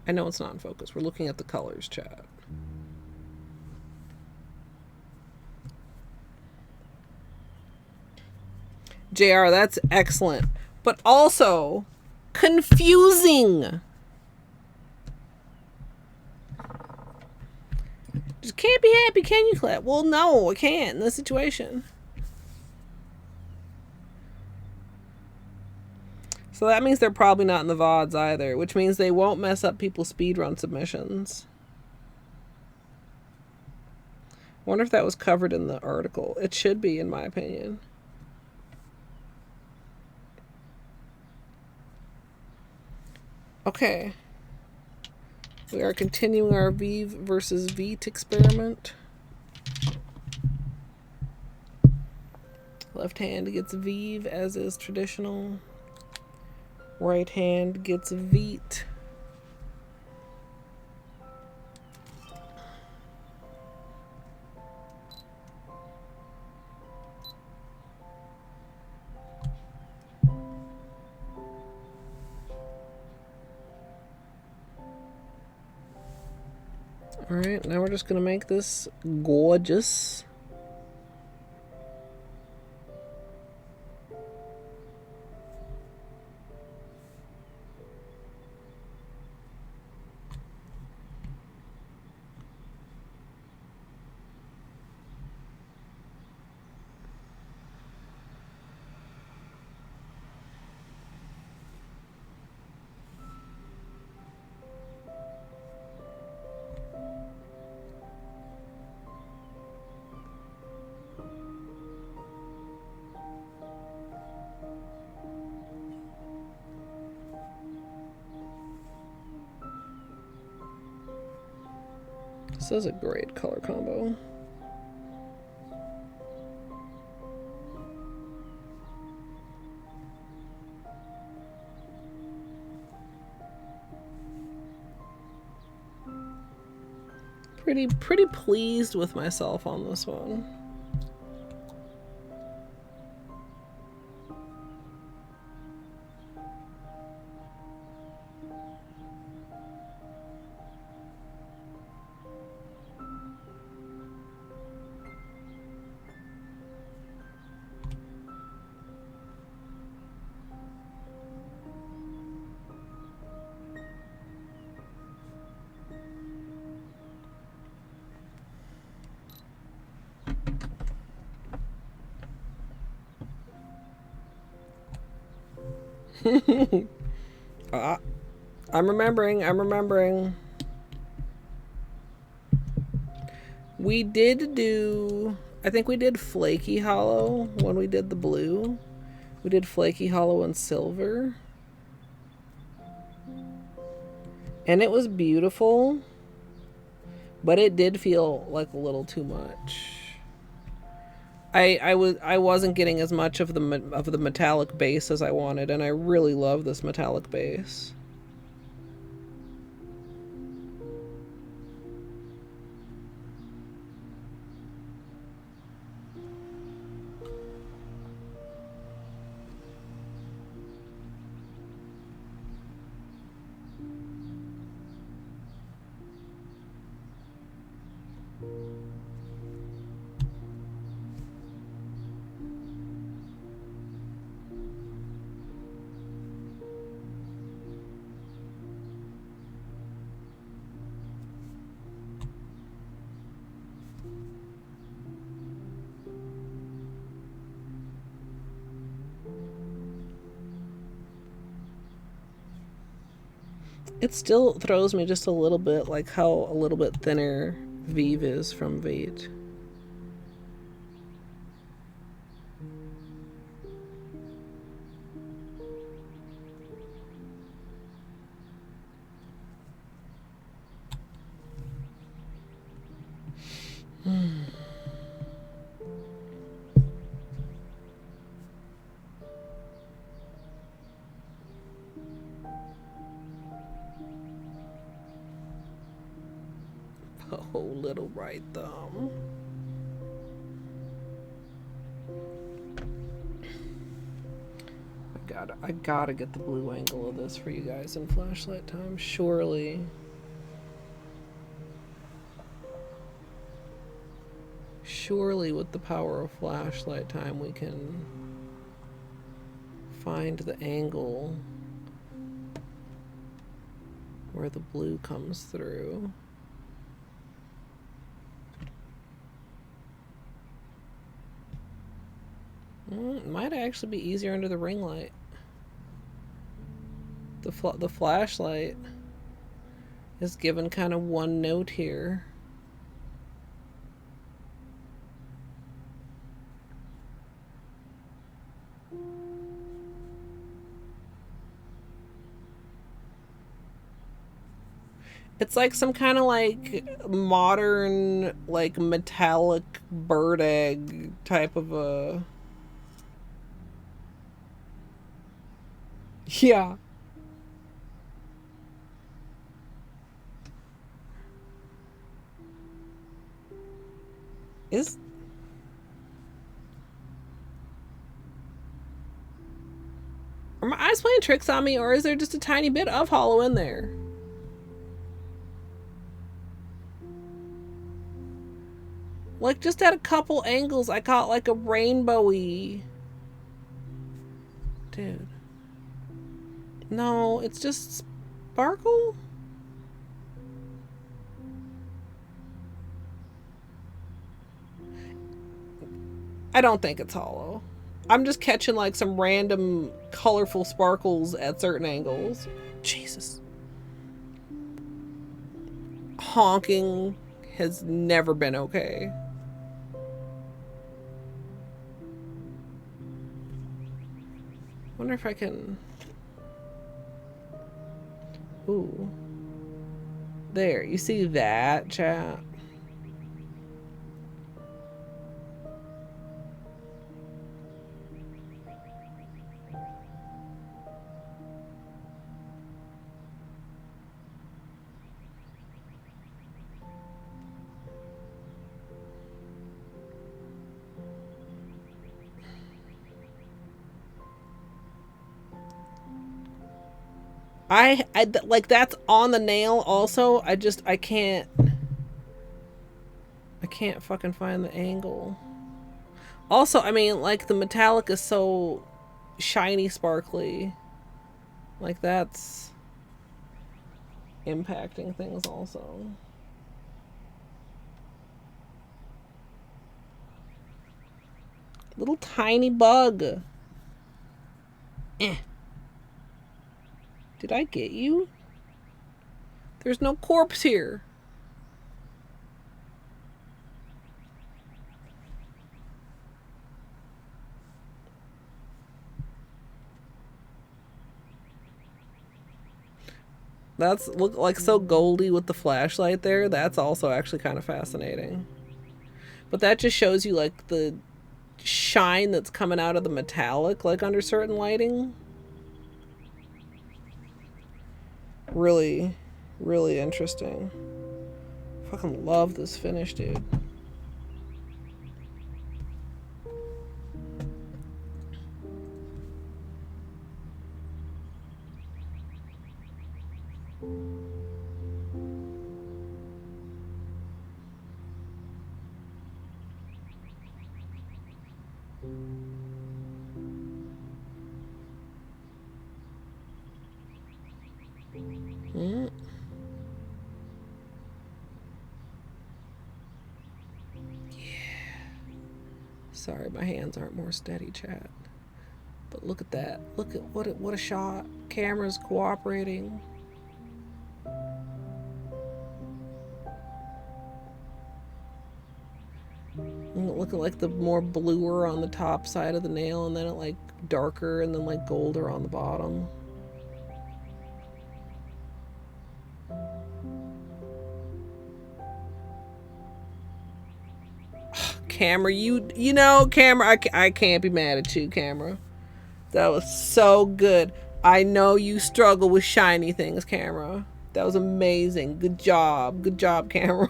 I know it's not in focus. We're looking at the colors, chat. JR, that's excellent. But also confusing. Just can't be happy, can you, Colette? Well, no, I can't in this situation. So that means they're probably not in the VODs either, which means they won't mess up people's speedrun submissions. Wonder if that was covered in the article. It should be, in my opinion. Okay. We are continuing our Vive versus Vite experiment. Left hand gets Vive, as is traditional. Right hand gets Vite. Alright, now we're just gonna make this gorgeous. This is a great color combo. Pretty pleased with myself on this one. I'm remembering. We did do, I think we did Flaky Hollow when we did the blue. We did Flaky Hollow in silver. And it was beautiful, but it did feel like a little too much. I wasn't getting as much of the metallic base as I wanted, and I really love this metallic base. It still throws me just a little bit like how a little bit thinner Vive is from Vite. Oh, little right thumb. I gotta get the blue angle of this for you guys in flashlight time, surely. Surely with the power of flashlight time we can find the angle where the blue comes through. It might actually be easier under the ring light. The flashlight is given kind of one note here. It's like some kind of like modern like metallic bird egg type of a... Yeah. Are my eyes playing tricks on me, or is there just a tiny bit of hollow in there? Like, just at a couple angles, I caught like a rainbowy... Dude. No, it's just sparkle? I don't think it's hollow. I'm just catching like some random colorful sparkles at certain angles. Jesus. Honking has never been okay. Wonder if I can... Ooh. There, you see that, chat? I like that's on the nail also. I can't fucking find the angle. Also, I mean, like the metallic is so shiny sparkly. Like that's impacting things also. Little tiny bug. Eh. Did I get you? There's no corpse here. That's look like so goldy with the flashlight there. That's also actually kind of fascinating. But that just shows you like the shine that's coming out of the metallic, like under certain lighting. Really, really interesting. Fucking love this finish, dude. Sorry, my hands aren't more steady, chat. But look at that. Look at what a shot. Camera's cooperating. Look at like the more bluer on the top side of the nail, and then it like darker, and then like golder on the bottom. Camera, you know, camera, I can't be mad at you, camera. That was so good. I know you struggle with shiny things, camera. That was amazing. Good job, camera.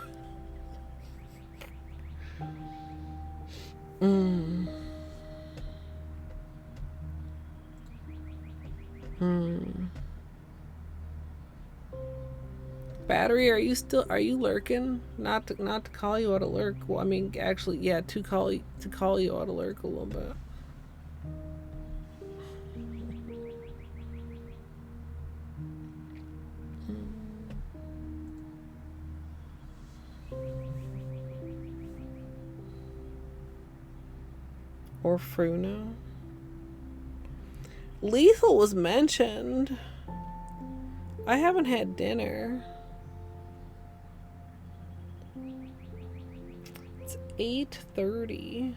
Battery, are you lurking? Not to call you out of lurk. Well, I mean, actually, yeah, to call you out of lurk a little bit. Or Fruno. Lethal was mentioned. I haven't had dinner. It's 8:30.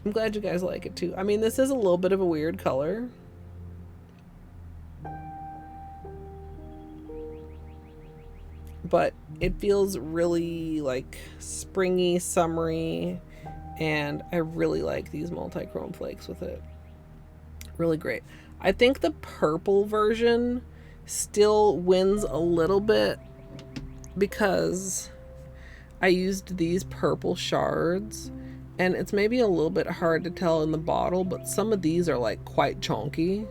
I'm glad you guys like it too. I mean, this is a little bit of a weird color. But it feels really like springy, summery, and I really like these multi-chrome flakes with it. Really great. I think the purple version still wins a little bit because I used these purple shards, and it's maybe a little bit hard to tell in the bottle, but some of these are like quite chunky.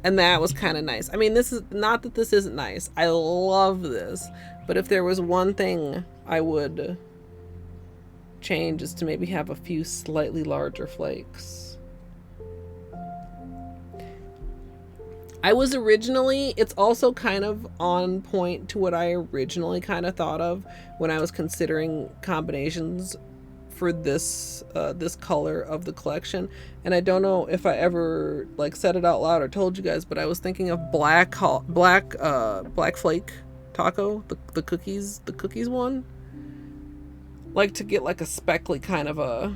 And that was kind of nice. I mean, this is not that this isn't nice. I love this. But if there was one thing I would change is to maybe have a few slightly larger flakes. I was originally, it's also kind of on point to what I originally kind of thought of when I was considering combinations for this this color of the collection. And I don't know if I ever like said it out loud or told you guys, but I was thinking of black flake taco, the cookies one, like to get like a speckly kind of a,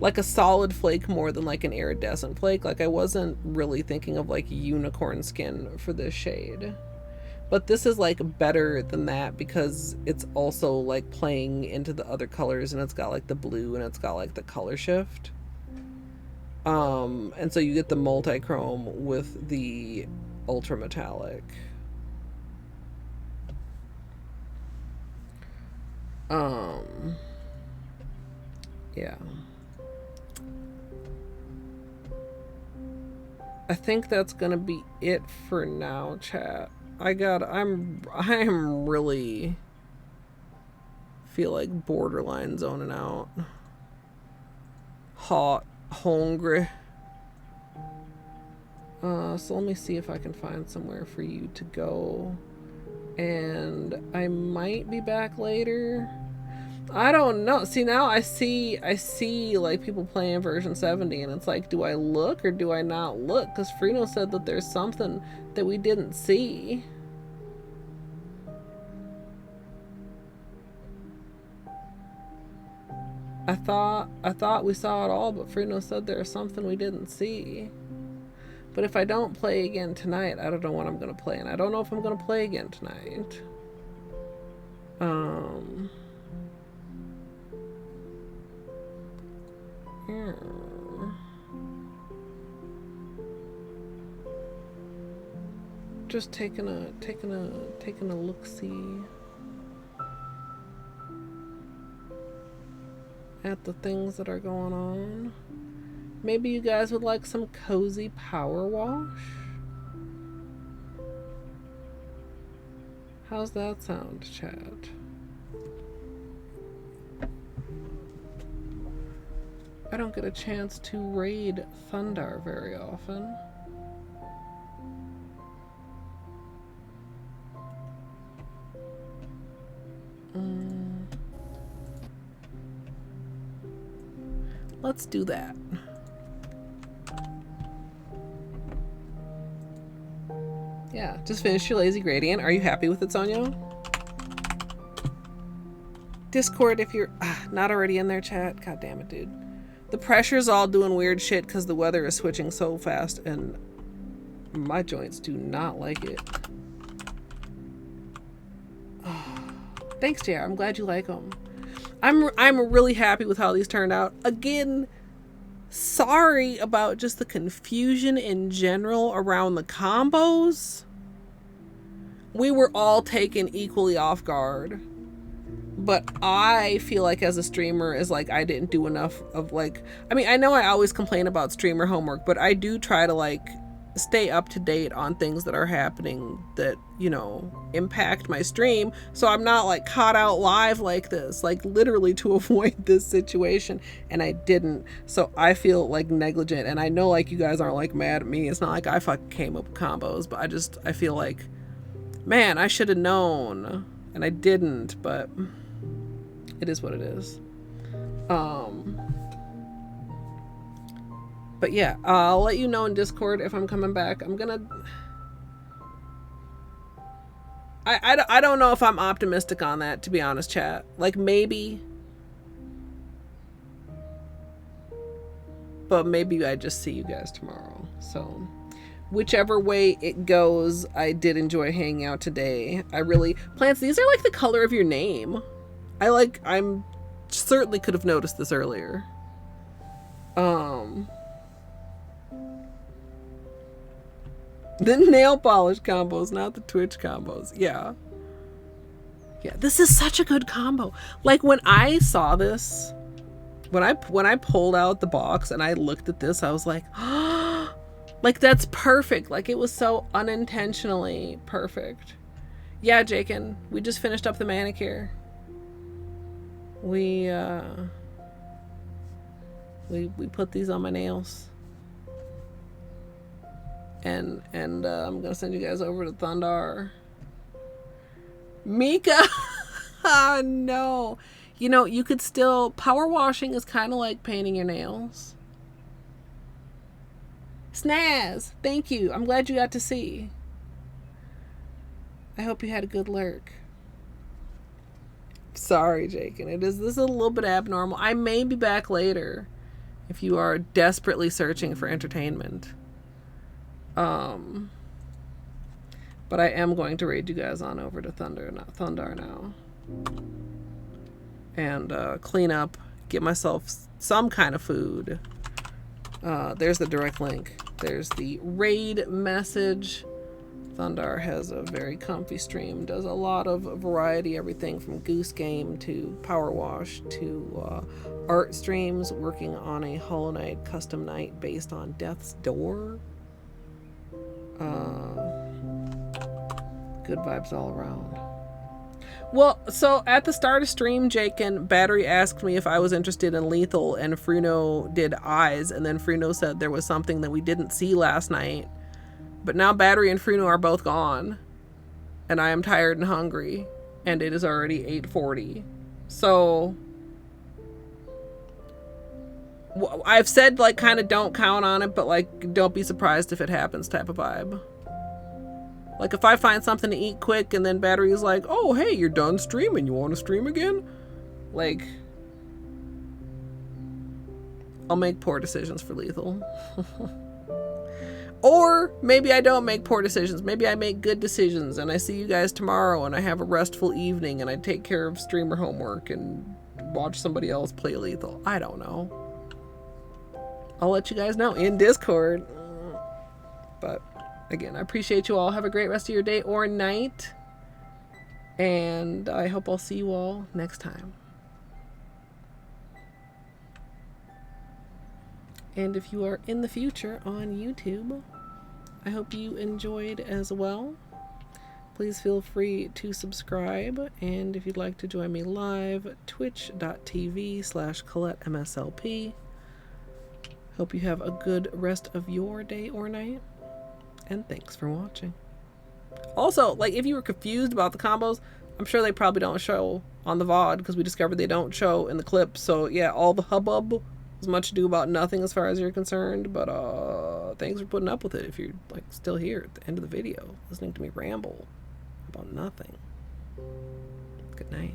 like a solid flake more than like an iridescent flake. Like I wasn't really thinking of like unicorn skin for this shade. But this is like better than that because it's also like playing into the other colors, and it's got like the blue and it's got like the color shift. And so you get the multi-chrome with the ultra metallic. Yeah. I think that's gonna be it for now, chat. I am really feel like borderline zoning out. Hot, hungry. So let me see if I can find somewhere for you to go. And I might be back later. I don't know. See, now I see like people playing version 70 and it's like, do I look or do I not look? Because Frino said that there's something that we didn't see. I thought we saw it all, but Frino said there's something we didn't see. But if I don't play again tonight, I don't know what I'm gonna play, and I don't know if I'm gonna play again tonight. Yeah. Just taking a look-see at the things that are going on. Maybe you guys would like some cozy power wash? How's that sound, chat? I don't get a chance to raid Thundar very often. Let's do that. Yeah, just finished your lazy gradient. Are you happy with it, Sonia? Discord, if you're not already in there, chat. God damn it, dude. The pressure's all doing weird shit because the weather is switching so fast and my joints do not like it. Thanks, JR. I'm glad you like them. I'm really happy with how these turned out. Again, sorry about just the confusion in general around the combos. We were all taken equally off guard. But I feel like as a streamer is like I didn't do enough of like, I mean, I know I always complain about streamer homework, but I do try to like stay up to date on things that are happening that, you know, impact my stream, so I'm not like caught out live like this, like literally to avoid this situation, and I didn't. So I feel like negligent, and I know like you guys aren't like mad at me. It's not like I fucking came up with combos, but I feel like, man, I should have known and I didn't, but it is what it is. But yeah, I'll let you know in Discord if I'm coming back. I'm gonna... I don't know if I'm optimistic on that, to be honest, chat. Like, maybe. But maybe I just see you guys tomorrow. So, whichever way it goes, I did enjoy hanging out today. I really... Plants, these are like the color of your name. I'm certainly could have noticed this earlier. The nail polish combos, not the Twitch combos. Yeah. Yeah, this is such a good combo. Like when I saw this, when I pulled out the box and I looked at this, I was like, oh, like that's perfect. Like it was so unintentionally perfect. Yeah, Jakin, we just finished up the manicure. We put these on my nails. And I'm gonna send you guys over to Thundar. Mika! Oh, no. You know, you could still... Power washing is kind of like painting your nails. Snaz! Thank you. I'm glad you got to see. I hope you had a good lurk. Sorry, Jake. And this is a little bit abnormal. I may be back later if you are desperately searching for entertainment. But I am going to raid you guys on over to Thundar now. And clean up, get myself some kind of food. There's the direct link. There's the raid message. Thundar has a very comfy stream, does a lot of variety, everything from Goose Game to Power Wash to art streams, working on a Hollow Knight custom night based on Death's Door. Good vibes all around. Well, so at the start of stream, Jake and Battery asked me if I was interested in Lethal, and Fruno did eyes, and then Fruno said there was something that we didn't see last night. But now Battery and Fruno are both gone, and I am tired and hungry, and it is already 8:40. So I've said, like, kind of don't count on it, but, like, don't be surprised if it happens type of vibe. Like, if I find something to eat quick and then battery is like, oh, hey, you're done streaming. You want to stream again? Like, I'll make poor decisions for lethal. Or maybe I don't make poor decisions. Maybe I make good decisions and I see you guys tomorrow and I have a restful evening and I take care of streamer homework and watch somebody else play lethal. I don't know. I'll let you guys know in Discord. But again, I appreciate you all. Have a great rest of your day or night. And I hope I'll see you all next time. And if you are in the future on YouTube, I hope you enjoyed as well. Please feel free to subscribe. And if you'd like to join me live, twitch.tv/Colette MSLP. Hope you have a good rest of your day or night. And thanks for watching. Also, like, if you were confused about the combos, I'm sure they probably don't show on the VOD because we discovered they don't show in the clips. So yeah, all the hubbub was much ado about nothing as far as you're concerned. But thanks for putting up with it if you're, like, still here at the end of the video listening to me ramble about nothing. Good night.